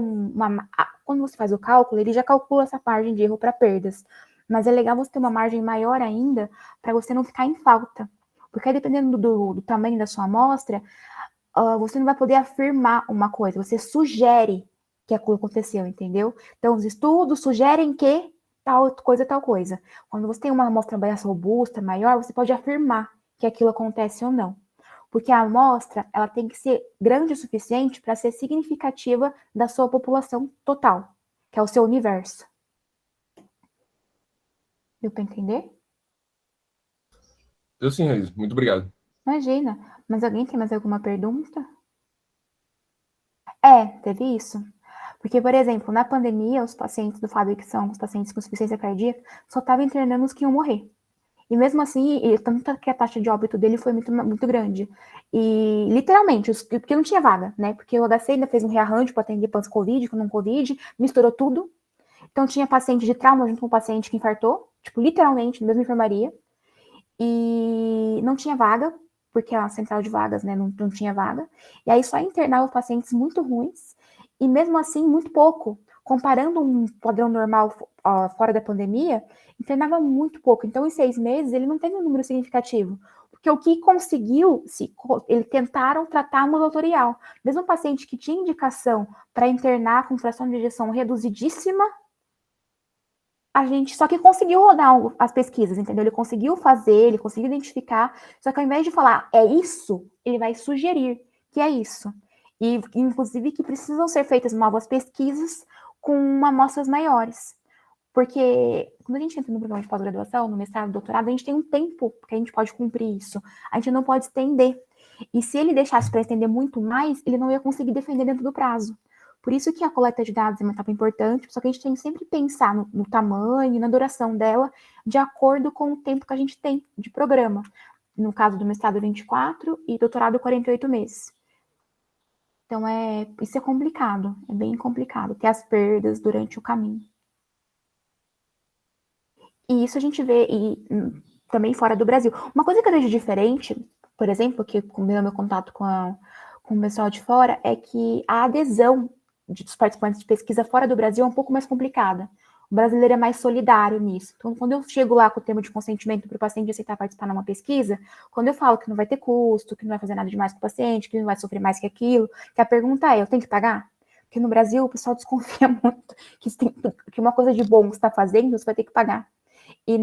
quando você faz o cálculo, ele já calcula essa margem de erro para perdas. Mas é legal você ter uma margem maior ainda, para você não ficar em falta. Porque aí, dependendo do tamanho da sua amostra, você não vai poder afirmar uma coisa, você sugere que aquilo aconteceu, entendeu? Então, os estudos sugerem que tal coisa. Quando você tem uma amostra mais robusta, maior, você pode afirmar que aquilo acontece ou não. Porque a amostra, ela tem que ser grande o suficiente para ser significativa da sua população total, que é o seu universo. Deu para entender? Eu sim, Raíssa. Muito obrigado. Imagina. Mas alguém tem mais alguma pergunta? Teve isso. Porque, por exemplo, na pandemia, os pacientes do Fábio, que são os pacientes com insuficiência cardíaca, só estavam internando os que iam morrer. E mesmo assim, tanto que a taxa de óbito dele foi muito, muito grande. E, literalmente, porque não tinha vaga, né? Porque o HC ainda fez um rearranjo para atender pós-Covid, com não-Covid, misturou tudo. Então, tinha paciente de trauma junto com paciente que infartou, tipo, literalmente, na mesma enfermaria. E não tinha vaga, porque a central de vagas, né, não tinha vaga. E aí só internava pacientes muito ruins, e mesmo assim, muito pouco. Comparando um padrão normal fora da pandemia, internava muito pouco. Então, em 6 meses, ele não teve um número significativo. Porque o que conseguiu, eles tentaram tratar ambulatorial. Mesmo um paciente que tinha indicação para internar com fração de ejeção reduzidíssima, a gente só que conseguiu rodar as pesquisas, entendeu? Ele conseguiu fazer, ele conseguiu identificar, só que ao invés de falar é isso, ele vai sugerir que é isso. E, inclusive, que precisam ser feitas novas pesquisas com amostras maiores. Porque quando a gente entra no programa de pós-graduação, no mestrado, no doutorado, a gente tem um tempo que a gente pode cumprir isso. A gente não pode estender. E se ele deixasse para estender muito mais, ele não ia conseguir defender dentro do prazo. Por isso que a coleta de dados é uma etapa importante, só que a gente tem que sempre pensar no tamanho e na duração dela, de acordo com o tempo que a gente tem de programa. No caso do mestrado, 24 e doutorado, 48 meses. Então, isso é complicado, é bem complicado, ter as perdas durante o caminho. E isso a gente vê também fora do Brasil. Uma coisa que eu vejo diferente, por exemplo, que com o meu contato com o pessoal de fora, é que a adesão dos participantes de pesquisa fora do Brasil é um pouco mais complicada. O brasileiro é mais solidário nisso. Então, quando eu chego lá com o termo de consentimento para o paciente aceitar participar numa pesquisa, quando eu falo que não vai ter custo, que não vai fazer nada demais com o paciente, que não vai sofrer mais que aquilo, que a pergunta é, eu tenho que pagar? Porque no Brasil o pessoal desconfia muito que uma coisa de bom que você está fazendo, você vai ter que pagar. E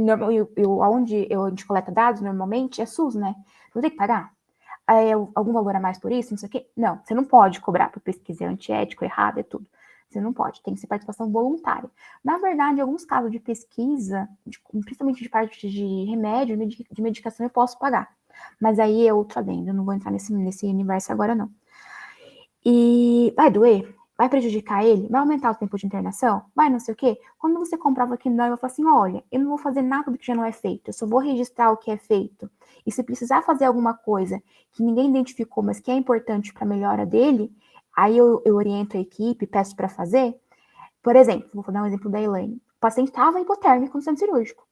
onde a gente coleta dados, normalmente, é SUS, né? Você tem que pagar? Algum valor a mais por isso? Não sei o quê? Não, você não pode cobrar por pesquisa, é antiético, errado, é tudo. Você não pode, tem que ser participação voluntária. Na verdade, em alguns casos de pesquisa, principalmente de parte de remédio, de medicação, eu posso pagar. Mas aí é outro adendo, eu não vou entrar nesse universo agora, não. E vai doer? Vai prejudicar ele? Vai aumentar o tempo de internação? Vai não sei o quê? Quando você comprova que não, eu falo assim, olha, eu não vou fazer nada do que já não é feito, eu só vou registrar o que é feito. E se precisar fazer alguma coisa que ninguém identificou, mas que é importante para a melhora dele, aí eu oriento a equipe, peço para fazer. Por exemplo, vou dar um exemplo da Elaine. O paciente estava hipotérmico no centro cirúrgico.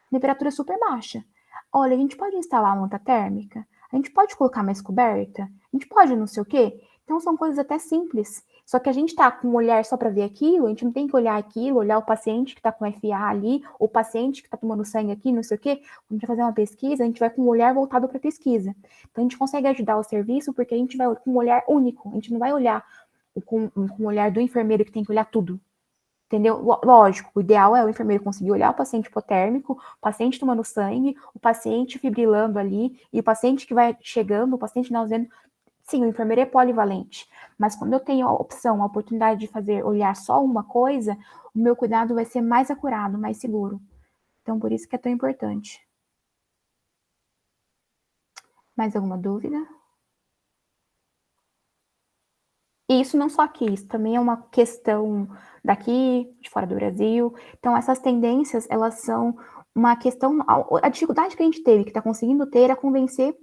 Temperatura super baixa. Olha, a gente pode instalar uma manta térmica? A gente pode colocar mais coberta? A gente pode não sei o quê? Então, são coisas até simples. Só que a gente está com um olhar só para ver aquilo, a gente não tem que olhar aquilo, olhar o paciente que está com FA ali, o paciente que está tomando sangue aqui, não sei o quê. Quando a gente vai fazer uma pesquisa, a gente vai com um olhar voltado para a pesquisa. Então, a gente consegue ajudar o serviço porque a gente vai com um olhar único. A gente não vai olhar com o olhar do enfermeiro que tem que olhar tudo. Entendeu? Lógico, o ideal é o enfermeiro conseguir olhar o paciente hipotérmico, o paciente tomando sangue, o paciente fibrilando ali, e o paciente que vai chegando, o paciente nauseando. Sim, o enfermeiro é polivalente, mas quando eu tenho a opção, a oportunidade de fazer olhar só uma coisa, o meu cuidado vai ser mais acurado, mais seguro. Então, por isso que é tão importante. Mais alguma dúvida? E isso não só aqui, isso também é uma questão daqui, de fora do Brasil. Então, essas tendências, elas são uma questão... A dificuldade que a gente teve, que está conseguindo ter, é convencer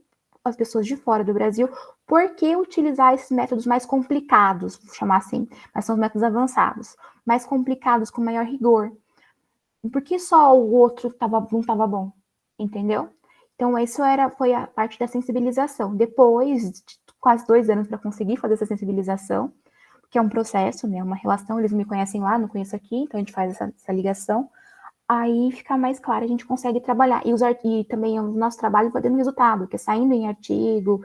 as pessoas de fora do Brasil por que utilizar esses métodos mais complicados, vou chamar assim, mas são os métodos avançados, mais complicados, com maior rigor. Por que só o outro não estava bom? Entendeu? Então, isso foi a parte da sensibilização. Depois de quase 2 anos para conseguir fazer essa sensibilização, que é um processo, né, uma relação, eles me conhecem lá, não conheço aqui, então a gente faz essa ligação, aí fica mais claro, a gente consegue trabalhar. E também o nosso trabalho vai dando resultado, porque saindo em artigo,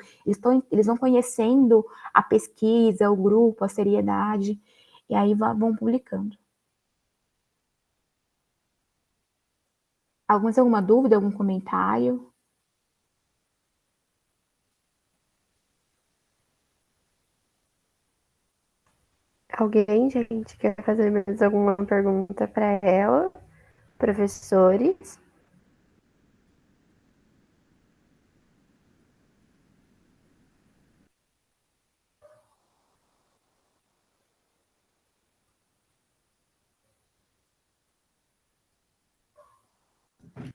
eles vão conhecendo a pesquisa, o grupo, a seriedade, e aí vão publicando. Alguma dúvida, algum comentário? Alguém, gente, quer fazer mais alguma pergunta para ela? Professores?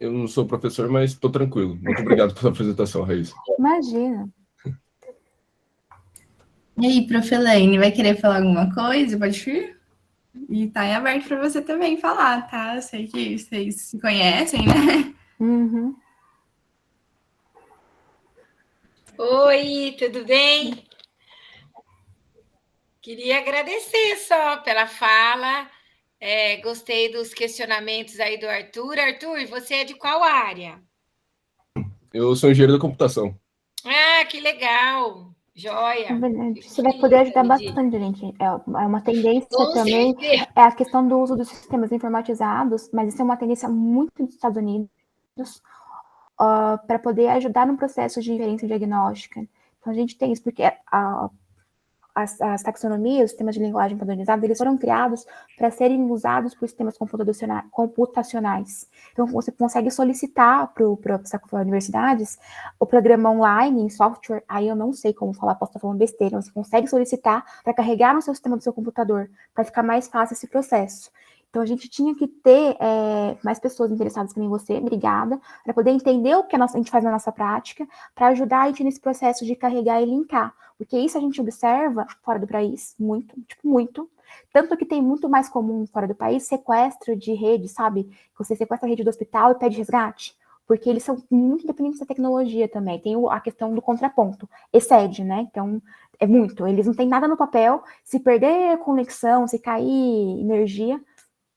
Eu não sou professor, mas estou tranquilo. Muito obrigado pela apresentação, Raíssa. Imagina. E aí, prof. Elaine, vai querer falar alguma coisa? Pode ir? E tá em aberto para você também falar, tá? Eu sei que vocês se conhecem, né? Uhum. Oi, tudo bem? Queria agradecer só pela fala. Gostei dos questionamentos aí do Arthur. Arthur, você é de qual área? Eu sou engenheiro da computação. Ah, que legal! Joia! Você vai poder ajudar bastante, gente. É uma tendência Com também, certeza. é a questão do uso dos sistemas informatizados, mas isso é uma tendência muito nos Estados Unidos, para poder ajudar no processo de inferência diagnóstica. Então, a gente tem isso, porque as taxonomias, os sistemas de linguagem padronizados, eles foram criados para serem usados por sistemas computacionais. Então, você consegue solicitar para as universidades o programa online, em software, aí eu não sei como falar, posso estar falando besteira, você consegue solicitar para carregar no seu sistema do seu computador, para ficar mais fácil esse processo. Então, a gente tinha que ter mais pessoas interessadas que nem você, obrigada, para poder entender o que a gente faz na nossa prática, para ajudar a gente nesse processo de carregar e linkar. Porque isso a gente observa fora do país, muito, tipo, muito. Tanto que tem muito mais comum fora do país sequestro de rede, sabe? Que você sequestra a rede do hospital e pede resgate. Porque eles são muito independentes da tecnologia também. Tem a questão do contraponto. Excede, né? Então, é muito. Eles não têm nada no papel. Se perder conexão, se cair energia,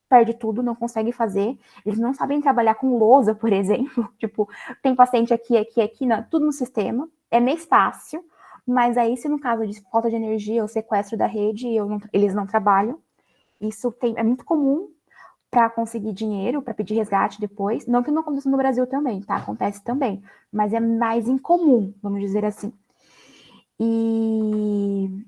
perde tudo, não consegue fazer. Eles não sabem trabalhar com lousa, por exemplo. Tipo, tem paciente aqui, não, tudo no sistema. É mais fácil. Mas aí, se no caso de falta de energia ou sequestro da rede, eles não trabalham. Isso é muito comum para conseguir dinheiro, para pedir resgate depois. Não que não aconteça no Brasil também, tá? Acontece também. Mas é mais incomum, vamos dizer assim. E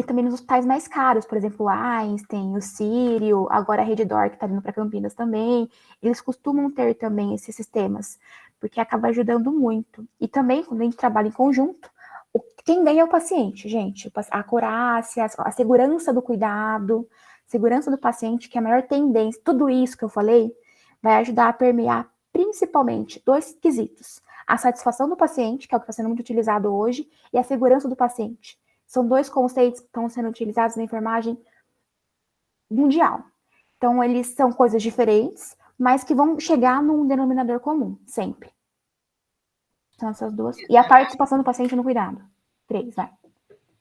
também nos hospitais mais caros, por exemplo, o Einstein, o Sírio, agora a Reddor, que está vindo para Campinas também, eles costumam ter também esses sistemas, porque acaba ajudando muito. E também, quando a gente trabalha em conjunto, quem ganha é o paciente, gente. A acurácia, a segurança do cuidado, segurança do paciente, que é a maior tendência, tudo isso que eu falei, vai ajudar a permear principalmente 2 quesitos. A satisfação do paciente, que é o que está sendo muito utilizado hoje, e a segurança do paciente. São 2 conceitos que estão sendo utilizados na enfermagem mundial. Então, eles são coisas diferentes, mas que vão chegar num denominador comum, sempre. São essas 2. E a participação do paciente no cuidado. 3, vai.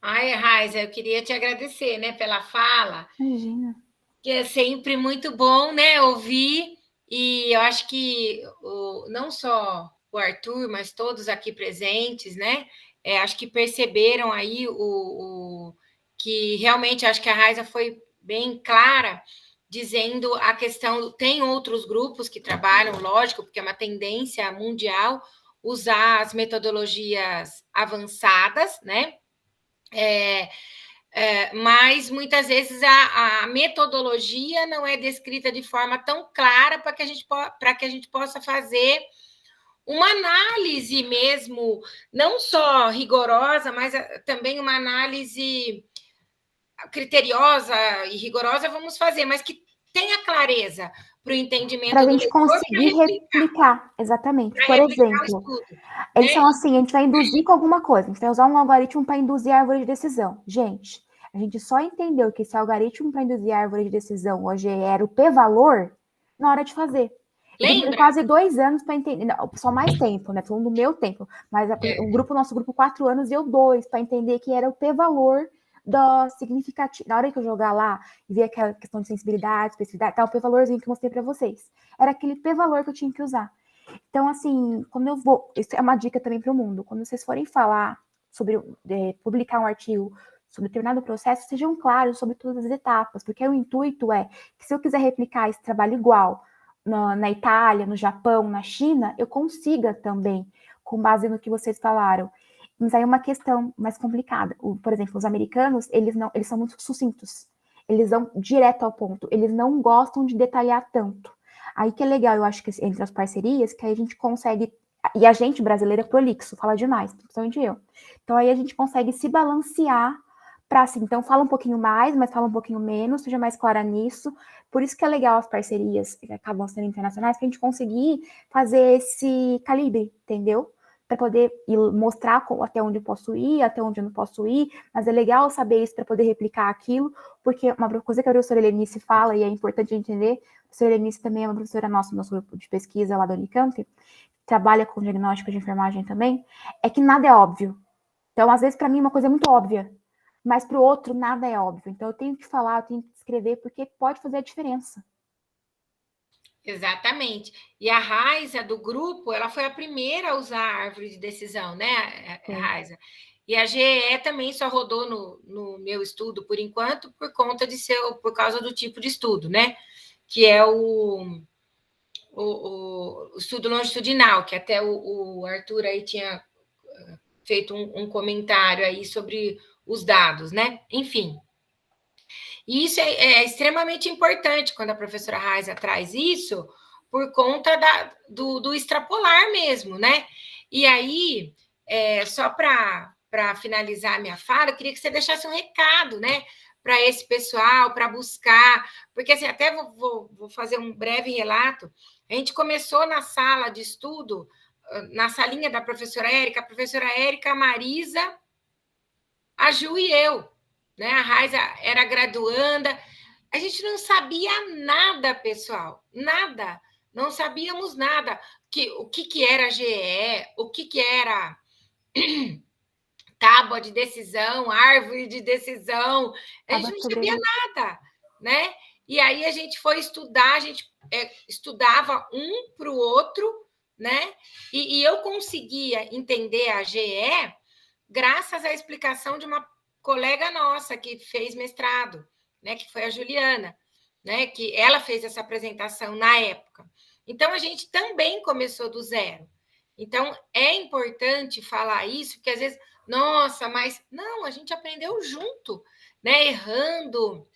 Ai, Raiza, eu queria te agradecer, né, pela fala, Imagina. que é sempre muito bom, né, ouvir, e eu acho que não só o Arthur, mas todos aqui presentes, né, acho que perceberam aí que realmente acho que a Raiza foi bem clara, dizendo a questão, tem outros grupos que trabalham, lógico, porque é uma tendência mundial, usar as metodologias avançadas, né, mas muitas vezes a metodologia não é descrita de forma tão clara para que a gente possa fazer uma análise mesmo, não só rigorosa, mas também uma análise criteriosa e rigorosa vamos fazer, mas que tenha clareza para o entendimento Para a do gente leitor conseguir replicar, exatamente. para Por replicar o exemplo, estudo. eles Né? são assim, a gente vai induzir com alguma coisa, a gente vai usar um algoritmo para induzir a árvore de decisão. Gente, a gente só entendeu que esse algoritmo para induzir a árvore de decisão, hoje era o p-valor, na hora de fazer. Eu demorei quase 2 anos para entender, não, só mais tempo, né? Falando do meu tempo, mas nosso grupo 4 anos deu 2 para entender que era o p-valor do significativo. Na hora que eu jogar lá e ver aquela questão de sensibilidade, especificidade, tá o p-valorzinho que eu mostrei para vocês. Era aquele p-valor que eu tinha que usar. Então, assim, quando eu vou, isso é uma dica também para o mundo, quando vocês forem falar sobre, publicar um artigo sobre determinado processo, sejam claros sobre todas as etapas, porque o intuito é que se eu quiser replicar esse trabalho igual na Itália, no Japão, na China, eu consiga também, com base no que vocês falaram. Mas aí uma questão mais complicada. Por exemplo, os americanos, eles são muito sucintos. Eles vão direto ao ponto. Eles não gostam de detalhar tanto. Aí que é legal, eu acho que entre as parcerias, que aí a gente consegue, e a gente brasileira é prolixo, fala demais, principalmente eu. Então aí a gente consegue se balancear para assim, então fala um pouquinho mais, mas fala um pouquinho menos, seja mais clara nisso. Por isso que é legal as parcerias que acabam sendo internacionais, para a gente conseguir fazer esse calibre, entendeu? Para poder mostrar até onde eu posso ir, até onde eu não posso ir, mas é legal saber isso para poder replicar aquilo, porque uma coisa que a professora Helenice fala, e é importante entender, a professora Helenice também é uma professora nossa, nosso grupo de pesquisa lá da Unicamp, trabalha com diagnóstico de enfermagem também, é que nada é óbvio. Então, às vezes, para mim, uma coisa é muito óbvia, mas para o outro, nada é óbvio. Então, eu tenho que falar, eu tenho que escrever, porque pode fazer a diferença. Exatamente. E a Raiza do grupo, ela foi a primeira a usar a árvore de decisão, né, Raiza? E a GE também só rodou no meu estudo por enquanto por causa do tipo de estudo, né? Que é o estudo longitudinal, que até o Arthur aí tinha feito um comentário aí sobre os dados, né? Enfim. E isso é extremamente importante quando a professora Raiza traz isso, por conta do extrapolar mesmo, né? E aí, só para finalizar a minha fala, eu queria que você deixasse um recado, né? Para esse pessoal, para buscar, porque assim, até vou fazer um breve relato. A gente começou na sala de estudo, na salinha da professora Érica, a Marisa, a Ju e eu, né? A Raiza era graduanda, a gente não sabia nada, pessoal, nada, não sabíamos nada. O que era GE, o que era tábua de decisão, árvore de decisão, a gente não sabia nada, né? E aí a gente foi estudar, a gente estudava um para o outro, né? E eu conseguia entender a GE graças à explicação de uma colega nossa que fez mestrado, né, que foi a Juliana, né, que ela fez essa apresentação na época. Então, a gente também começou do zero. Então, é importante falar isso, porque às vezes, nossa, mas não, a gente aprendeu junto, né, errando,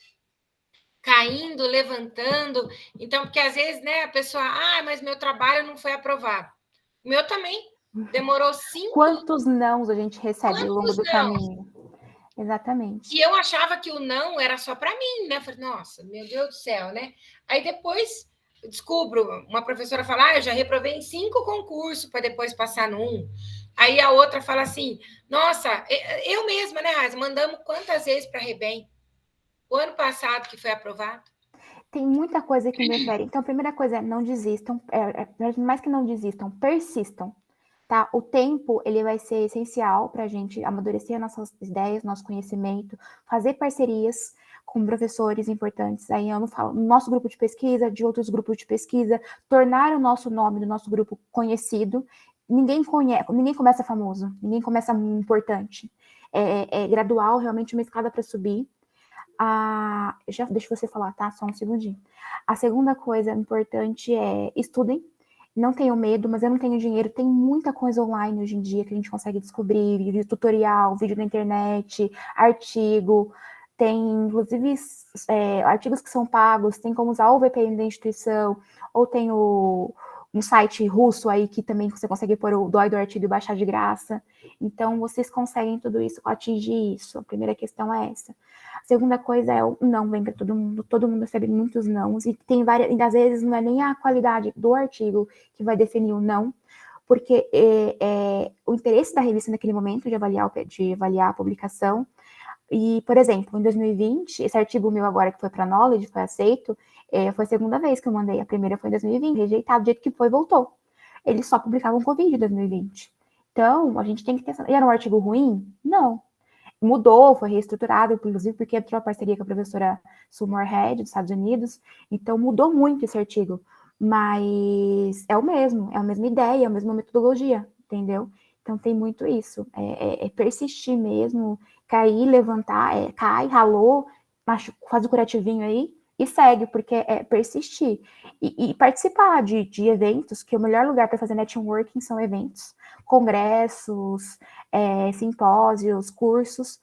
caindo, levantando. Então, porque às vezes, né, a pessoa, mas meu trabalho não foi aprovado. O meu também. Demorou 5 Quantos nãos a gente recebe ao longo do caminho? Exatamente. E eu achava que o não era só para mim, né? Falei, nossa, meu Deus do céu, né? Aí depois descubro, uma professora fala, eu já reprovei em 5 concursos para depois passar no 1. Aí a outra fala assim, nossa, eu mesma, né, Raiza, mandamos quantas vezes para a Rebem? O ano passado que foi aprovado. Tem muita coisa que interfere. Então, a primeira coisa é não desistam, mais que não desistam, persistam. tá? O tempo, ele vai ser essencial para a gente amadurecer nossas ideias, nosso conhecimento, fazer parcerias com professores importantes, aí eu não falo, no nosso grupo de pesquisa, de outros grupos de pesquisa, tornar o nosso nome do nosso grupo conhecido. Ninguém começa famoso, ninguém começa importante. É gradual, realmente uma escada para subir. Deixa você falar, tá? Só um segundinho. A segunda coisa importante é estudem. Não tenho medo, mas eu não tenho dinheiro. Tem muita coisa online hoje em dia que a gente consegue descobrir, vídeo tutorial, vídeo na internet, artigo. Tem, inclusive, artigos que são pagos, tem como usar o VPN da instituição, ou tem um site russo aí que também você consegue pôr o DOI do artigo e baixar de graça. Então, vocês conseguem tudo isso, atingir isso. A primeira questão é essa. A segunda coisa é o não vem para todo mundo recebe muitos nãos, e tem várias, e às vezes não é nem a qualidade do artigo que vai definir o não, porque o interesse da revista naquele momento de avaliar a publicação. E, por exemplo, em 2020, esse artigo meu agora que foi para Knowledge, foi aceito, foi a segunda vez que eu mandei. A primeira foi em 2020, rejeitado, do jeito que foi, voltou. Eles só publicavam Covid em 2020. Então, a gente tem que ter... E era um artigo ruim? Não. Mudou, foi reestruturado, inclusive porque entrou a parceria com a professora Sue Moorhead, dos Estados Unidos. Então, mudou muito esse artigo. Mas é a mesma ideia, a mesma metodologia, entendeu? Então, tem muito isso. É persistir mesmo, cair, levantar, cai, ralou, faz o curativinho aí e segue, porque é persistir. E participar de eventos, que o melhor lugar para fazer networking são eventos, congressos, simpósios, cursos,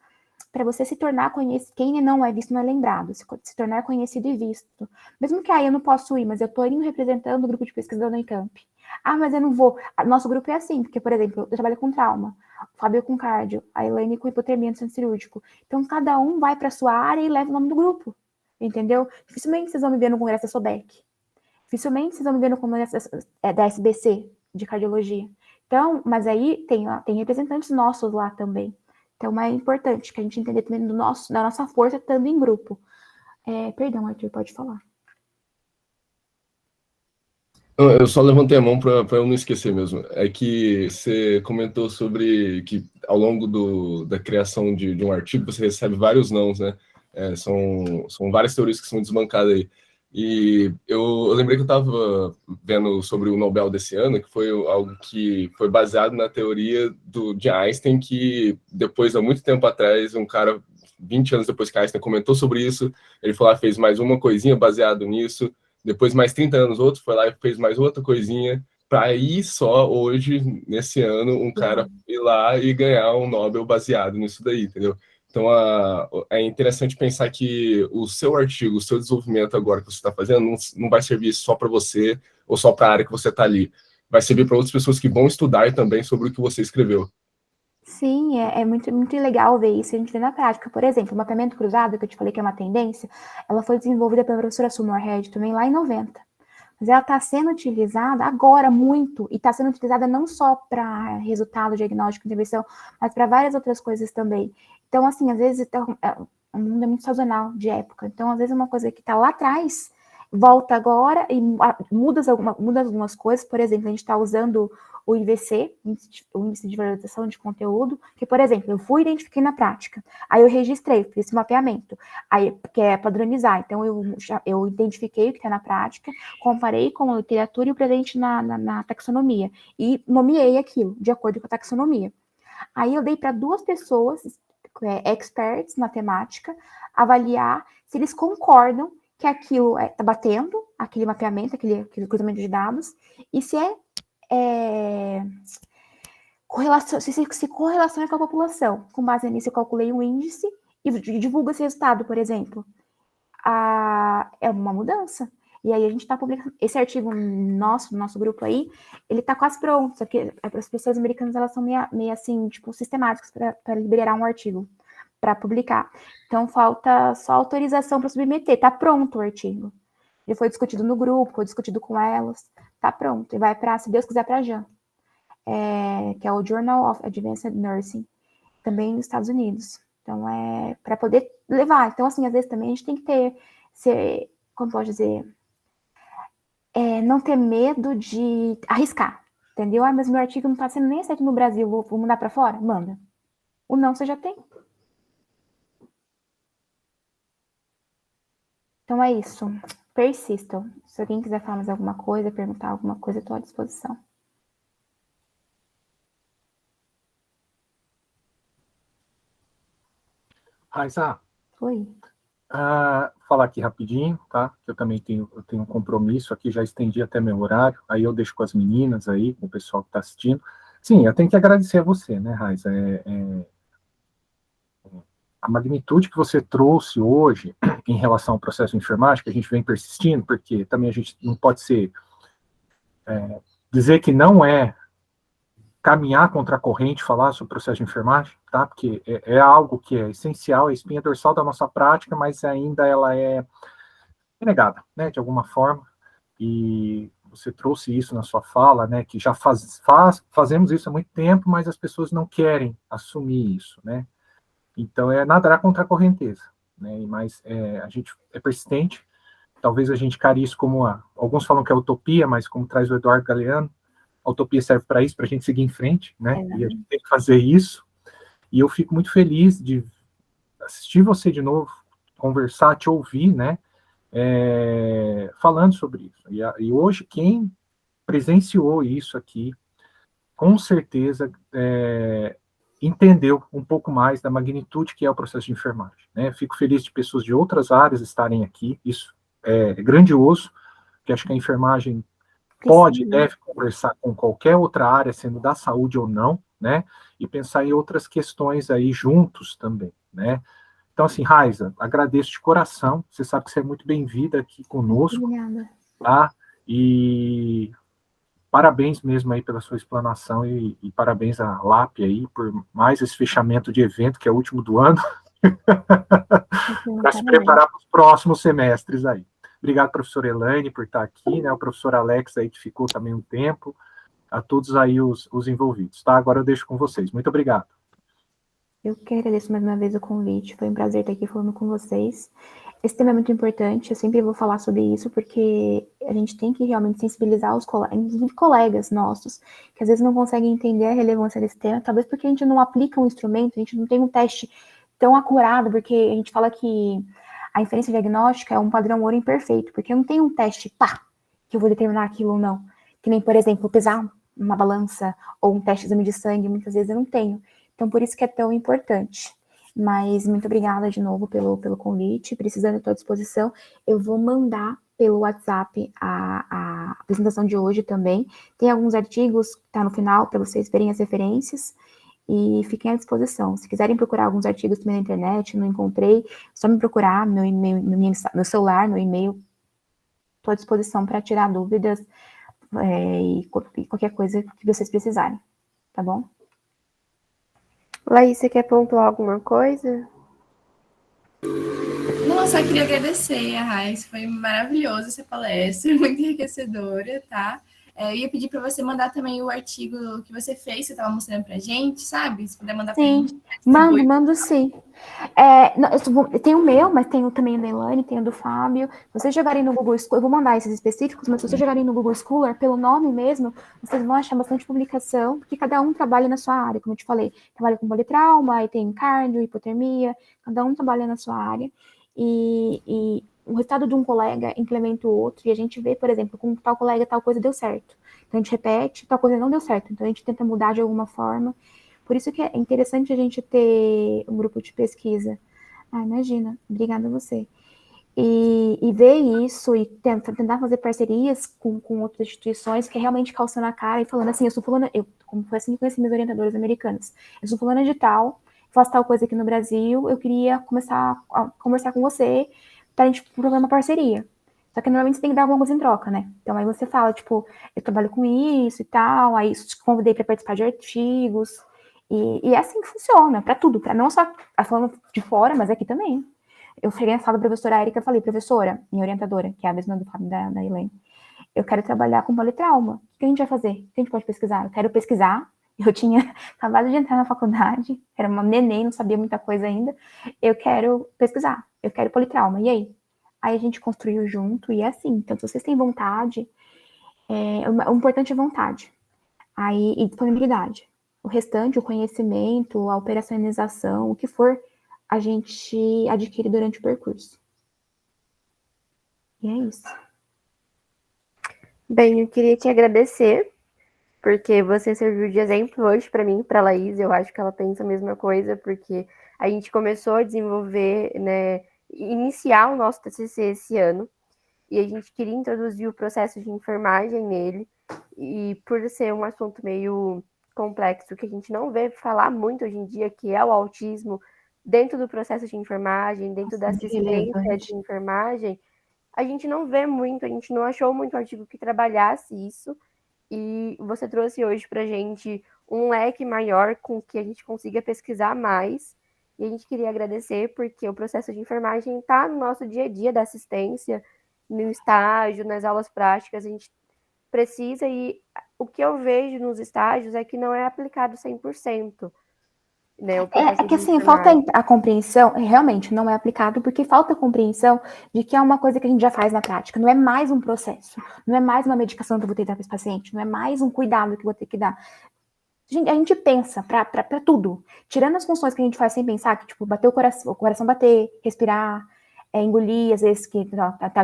para você se tornar conhecido. Quem não é visto não é lembrado, se tornar conhecido e visto. Mesmo que aí eu não posso ir, mas eu estou indo representando o grupo de pesquisa da Unicamp. Mas eu não vou. Nosso grupo é assim, porque, por exemplo, eu trabalho com trauma, o Fábio com cardio, a Elaine com hipotermia no centro cirúrgico. Então, cada um vai para a sua área e leva o nome do grupo, entendeu? Dificilmente vocês vão me ver no congresso da SOBEC. Dificilmente vocês vão me ver no congresso da SBC, de cardiologia. Então, mas aí tem representantes nossos lá também. Então, é importante que a gente entenda também da nossa força estando em grupo. Perdão, Arthur, pode falar. Eu só levantei a mão para eu não esquecer mesmo. É que você comentou sobre que ao longo da criação de um artigo você recebe vários nãos, né? São várias teorias que são desbancadas aí. E eu lembrei que eu estava vendo sobre o Nobel desse ano, que foi algo que foi baseado na teoria de Einstein, que depois, há muito tempo atrás, um cara, 20 anos depois que Einstein comentou sobre isso, ele foi lá, fez mais uma coisinha baseado nisso. Depois, mais 30 anos, outro foi lá e fez mais outra coisinha, para aí só hoje, nesse ano, um cara ir lá e ganhar um Nobel baseado nisso daí, entendeu? Então, é interessante pensar que o seu artigo, o seu desenvolvimento agora que você está fazendo, não vai servir só para você ou só para a área que você está ali. Vai servir para outras pessoas que vão estudar também sobre o que você escreveu. Sim, é muito, muito legal ver isso, a gente vê na prática. Por exemplo, o mapeamento cruzado, que eu te falei que é uma tendência, ela foi desenvolvida pela professora Sue Moorhead também lá em 90. Mas ela está sendo utilizada agora muito, e está sendo utilizada não só para resultado diagnóstico, intervenção, mas para várias outras coisas também. Então, assim, às vezes o mundo é muito sazonal, de época. Então, às vezes uma coisa que está lá atrás volta agora e muda algumas coisas. Por exemplo, a gente está usando o IVC, o Índice de Valorização de Conteúdo, que, por exemplo, eu fui e identifiquei na prática. Aí eu registrei, fiz esse mapeamento, aí, que é padronizar. Então, eu identifiquei o que está na prática, comparei com a literatura e o presente na taxonomia, e nomeei aquilo, de acordo com a taxonomia. Aí eu dei para 2 pessoas, experts na temática, avaliar se eles concordam que aquilo está batendo, aquele mapeamento, aquele cruzamento de dados, e se se correlaciona com a população. Com base nisso, eu calculei um índice e divulgo esse resultado, por exemplo. É uma mudança. E aí a gente está publicando. Esse artigo nosso grupo aí, ele está quase pronto, só que as pessoas americanas, elas são meio assim, tipo, sistemáticas para liberar um artigo, para publicar. Então, falta só autorização para submeter. Está pronto o artigo. Ele foi discutido no grupo, foi discutido com elas. Está pronto. E vai para, se Deus quiser, para a JAN, que é o Journal of Advanced Nursing, também nos Estados Unidos. Então, para poder levar. Então, assim, às vezes também a gente tem que como pode dizer, não ter medo de arriscar, entendeu? Mas meu artigo não está sendo nem aceito no Brasil, vou mandar para fora? Manda. O não você já tem. Então é isso. Persistam. Se alguém quiser falar mais alguma coisa, perguntar alguma coisa, estou à disposição. Raíssa, Oi. falar aqui rapidinho, tá? Que eu também tenho um compromisso aqui, já estendi até meu horário, aí eu deixo com as meninas aí, com o pessoal que está assistindo. Sim, eu tenho que agradecer a você, né, Raíssa? A magnitude que você trouxe hoje em relação ao processo de enfermagem, que a gente vem persistindo, porque também a gente não pode dizer que não é caminhar contra a corrente, falar sobre o processo de enfermagem, tá? Porque é algo que é essencial, é a espinha dorsal da nossa prática, mas ainda ela é negada, né, de alguma forma, e você trouxe isso na sua fala, né, que já fazemos isso há muito tempo, mas as pessoas não querem assumir isso, né? Então, nadar contra a correnteza, né? Mas a gente é persistente. Talvez a gente care isso como alguns falam que é utopia, mas como traz o Eduardo Galeano, a utopia serve para isso, para a gente seguir em frente, né? E a gente tem que fazer isso. E eu fico muito feliz de assistir você de novo, conversar, te ouvir, né? Falando sobre isso. E hoje, quem presenciou isso aqui, com certeza entendeu um pouco mais da magnitude que é o processo de enfermagem, né? Fico feliz de pessoas de outras áreas estarem aqui, isso é grandioso, porque acho que a enfermagem pode e deve conversar com qualquer outra área, sendo da saúde ou não, né? E pensar em outras questões aí juntos também, né? Então, assim, Raíssa, agradeço de coração, você sabe que você é muito bem-vinda aqui conosco, Obrigada. tá? E parabéns mesmo aí pela sua explanação e parabéns à LAP aí por mais esse fechamento de evento, que é o último do ano, para se preparar para os próximos semestres aí. Obrigado, professora Elaine, por estar aqui, né? O professor Alex aí que ficou também um tempo, a todos aí os envolvidos, tá? Agora eu deixo com vocês. Muito obrigado. Eu que agradeço mais uma vez o convite, foi um prazer estar aqui falando com vocês. Esse tema é muito importante, eu sempre vou falar sobre isso, porque a gente tem que realmente sensibilizar os colegas nossos, que às vezes não conseguem entender a relevância desse tema, talvez porque a gente não aplica um instrumento, a gente não tem um teste tão acurado, porque a gente fala que a inferência diagnóstica é um padrão ouro imperfeito, porque eu não tenho um teste, que eu vou determinar aquilo ou não. Que nem, por exemplo, pesar uma balança ou um teste de exame de sangue, muitas vezes eu não tenho. Então, por isso que é tão importante. Mas muito obrigada de novo pelo convite. Precisando, estou à disposição. Eu vou mandar pelo WhatsApp a apresentação de hoje também. Tem alguns artigos que tá no final para vocês verem as referências. E fiquem à disposição. Se quiserem procurar alguns artigos também na internet, não encontrei, só me procurar, meu e-mail, meu celular, meu e-mail. Estou à disposição para tirar dúvidas e qualquer coisa que vocês precisarem. Tá bom? Laís, você quer pontuar alguma coisa? Não, só queria agradecer a Raíssa, foi maravilhosa essa palestra, muito enriquecedora, tá? Eu ia pedir para você mandar também o artigo que você fez, você estava mostrando para a gente, sabe? Se puder mandar para a gente. Mando sim. Tem o meu, mas tem também o da Elaine, tem o do Fábio. Se vocês jogarem no Google Scholar, eu vou mandar esses específicos, mas se vocês jogarem no Google Scholar, pelo nome mesmo, vocês vão achar bastante publicação, porque cada um trabalha na sua área, como eu te falei. Trabalha com politrauma, aí tem cardio, hipotermia, cada um trabalha na sua área. E o resultado de um colega implementa o outro, e a gente vê, por exemplo, com tal colega tal coisa deu certo. Então a gente repete, tal coisa não deu certo. Então a gente tenta mudar de alguma forma. Por isso que é interessante a gente ter um grupo de pesquisa. Imagina, obrigada a você. E ver isso e tentar fazer parcerias com outras instituições que é realmente calçando a cara e falando assim, eu sou fulana, como foi assim que conheci meus orientadores americanos, eu sou fulana de tal, faço tal coisa aqui no Brasil, eu queria começar a conversar com você para a gente promover uma parceria. Só que normalmente você tem que dar alguma coisa em troca, né? Então aí você fala, tipo, eu trabalho com isso e tal, aí te convidei para participar de artigos, e é assim que funciona, para tudo, para não só falando de fora, mas aqui também. Eu cheguei na sala da professora Érica e falei, professora, minha orientadora, que é a mesma do Fábio da Elaine, eu quero trabalhar com politrauma. O que a gente vai fazer? O que a gente pode pesquisar? Eu quero pesquisar. Eu tinha acabado de entrar na faculdade, era uma neném, não sabia muita coisa ainda. Eu quero pesquisar, eu quero politrauma. E aí? Aí a gente construiu junto e é assim. Então, se vocês têm vontade, o importante é vontade. Aí, e disponibilidade. O restante, o conhecimento, a operacionalização, o que for, a gente adquire durante o percurso. E é isso. Bem, eu queria te agradecer, porque você serviu de exemplo hoje para mim, para a Laís. Eu acho que ela pensa a mesma coisa, porque a gente começou a desenvolver, né, iniciar o nosso TCC esse ano, e a gente queria introduzir o processo de enfermagem nele, e por ser um assunto meio complexo, que a gente não vê falar muito hoje em dia, que é o autismo, dentro do processo de enfermagem, dentro da assistência de enfermagem, a gente não vê muito, a gente não achou muito artigo que trabalhasse isso, e você trouxe hoje para a gente um leque maior com que a gente consiga pesquisar mais, e a gente queria agradecer porque o processo de enfermagem está no nosso dia a dia da assistência, no estágio, nas aulas práticas, a gente precisa, e o que eu vejo nos estágios é que não é aplicado 100%. Né, É que assim, falta a compreensão, realmente não é aplicado, porque falta a compreensão de que é uma coisa que a gente já faz na prática, não é mais um processo, não é mais uma medicação que eu vou ter que dar para esse paciente, não é mais um cuidado que eu vou ter que dar. A gente pensa para tudo, tirando as funções que a gente faz sem pensar, que tipo, bater o coração bater, respirar, engolir, às vezes que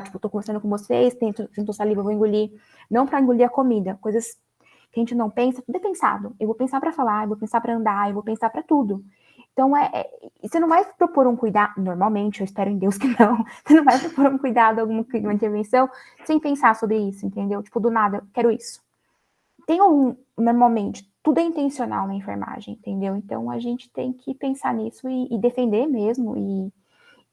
tipo, tô conversando com vocês, sinto saliva, eu vou engolir, não para engolir a comida, coisas que a gente não pensa, tudo é pensado. Eu vou pensar para falar, eu vou pensar para andar, eu vou pensar para tudo. Então, você não vai propor um cuidado, normalmente, eu espero em Deus que não, você não vai propor um cuidado, uma intervenção, sem pensar sobre isso, entendeu? Tipo, do nada, quero isso. Normalmente, tudo é intencional na enfermagem, entendeu? Então, a gente tem que pensar nisso e defender mesmo, e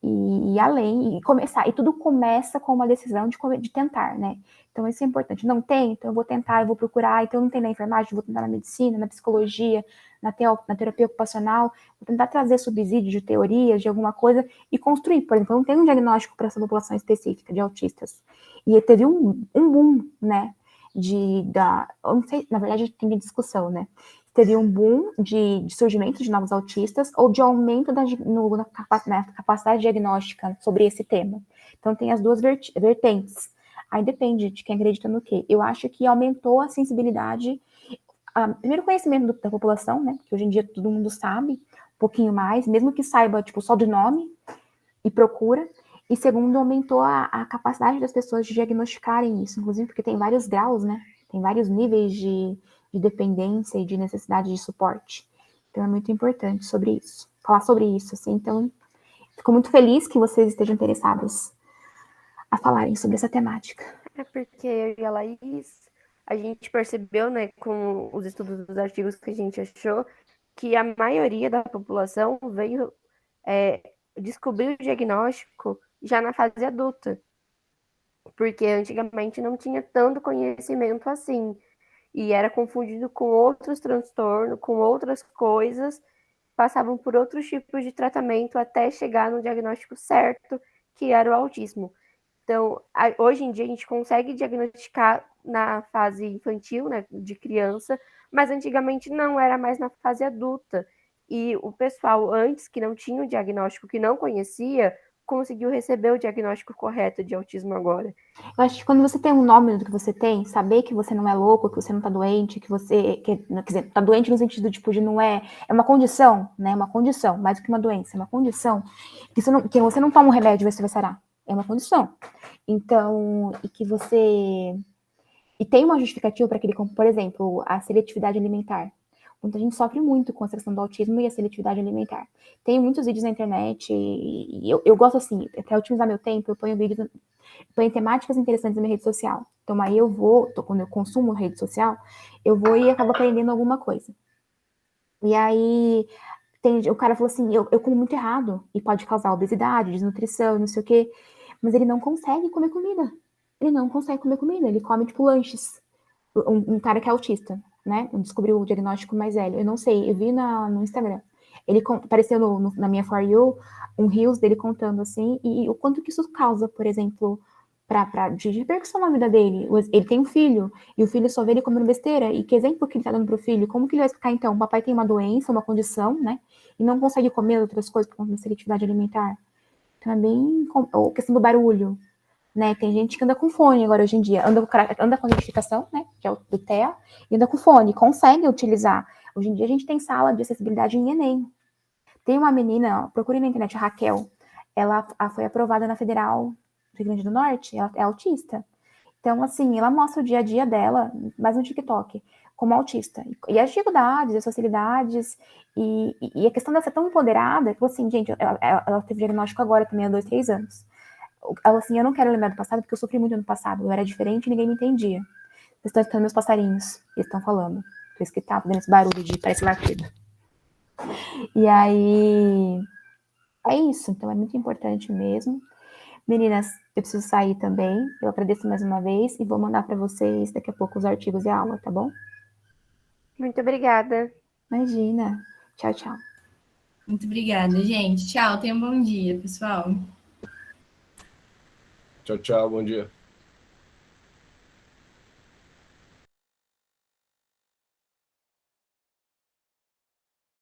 ir além, e começar. E tudo começa com uma decisão de tentar, né? Então, isso é importante. Não tem? Então, eu vou tentar, eu vou procurar. Então, não tem na enfermagem, eu vou tentar na medicina, na psicologia, na terapia ocupacional. Vou tentar trazer subsídios de teorias, de alguma coisa, e construir. Por exemplo, eu não tenho um diagnóstico para essa população específica de autistas. E teve um boom, né? Eu não sei, na verdade, tem discussão, né? Teve um boom de surgimento de novos autistas ou de aumento na capacidade diagnóstica sobre esse tema. Então, tem as duas vertentes. Aí depende de quem acredita no quê. Eu acho que aumentou a sensibilidade, primeiro conhecimento da população, né? Que hoje em dia todo mundo sabe um pouquinho mais, mesmo que saiba, tipo, só de nome e procura. E segundo, aumentou a capacidade das pessoas de diagnosticarem isso, inclusive porque tem vários graus, né? Tem vários níveis de dependência e de necessidade de suporte. Então, é muito importante falar sobre isso, assim. Então, fico muito feliz que vocês estejam interessados a falarem sobre essa temática. É porque eu e a Laís, a gente percebeu, né, com os estudos dos artigos que a gente achou, que a maioria da população veio descobrir o diagnóstico já na fase adulta. Porque antigamente não tinha tanto conhecimento assim. E era confundido com outros transtornos, com outras coisas, passavam por outros tipos de tratamento até chegar no diagnóstico certo, que era o autismo. Então, hoje em dia a gente consegue diagnosticar na fase infantil, né, de criança, mas antigamente não, era mais na fase adulta. E o pessoal antes, que não tinha o diagnóstico, que não conhecia, conseguiu receber o diagnóstico correto de autismo agora. Eu acho que quando você tem um nome do que você tem, saber que você não é louco, que você não tá doente, quer dizer, tá doente no sentido tipo de não é uma condição, né? Uma condição, mais do que uma doença, é uma condição que você não toma um remédio e você vai sarar. É uma condição. Então, e tem uma justificativa para aquele, por exemplo, a seletividade alimentar. Muita gente sofre muito com essa questão do autismo e a seletividade alimentar. Tem muitos vídeos na internet e eu gosto assim, para otimizar meu tempo, eu ponho temáticas interessantes na minha rede social. Então aí quando eu consumo rede social, eu vou e acabo aprendendo alguma coisa. E aí o cara falou assim, eu como muito errado e pode causar obesidade, desnutrição, não sei o quê, mas ele não consegue comer comida. Ele não consegue comer comida, ele come tipo lanches. Um cara que é autista, né? Descobriu o diagnóstico mais velho. Eu não sei, eu vi no Instagram. Ele apareceu na minha For You, um Reels dele contando assim, e o quanto que isso causa, por exemplo, de repercussão na vida dele. Ele tem um filho, e o filho só vê ele comendo besteira, e que exemplo que ele tá dando pro filho? Como que ele vai explicar, então? O papai tem uma doença, uma condição, né? E não consegue comer outras coisas por conta da seletividade alimentar. Então é bem... A questão do barulho. né? Tem gente que anda com fone agora hoje em dia, anda com identificação, né? Que é o do TEA, e anda com fone, consegue utilizar. Hoje em dia a gente tem sala de acessibilidade em Enem. Tem uma menina, procure na internet, a Raquel, ela foi aprovada na Federal do Rio Grande do Norte, ela é autista. Então, assim, ela mostra o dia a dia dela, mais no TikTok, como autista. E as dificuldades, as facilidades, e a questão dela ser tão empoderada, tipo assim, gente, ela teve diagnóstico agora, também há 2, 3 anos. Ela, assim, eu não quero lembrar do passado, porque eu sofri muito no passado, eu era diferente e ninguém me entendia. Vocês estão escutando meus passarinhos, eles estão falando. Por isso que tá fazendo esse barulho de parece latido. E aí, é isso, então é muito importante mesmo. Meninas, eu preciso sair também. Eu agradeço mais uma vez e vou mandar para vocês daqui a pouco os artigos e a aula, tá bom? Muito obrigada. Imagina. Tchau, tchau. Muito obrigada, gente. Tchau, tenham um bom dia, pessoal. Tchau, tchau, bom dia.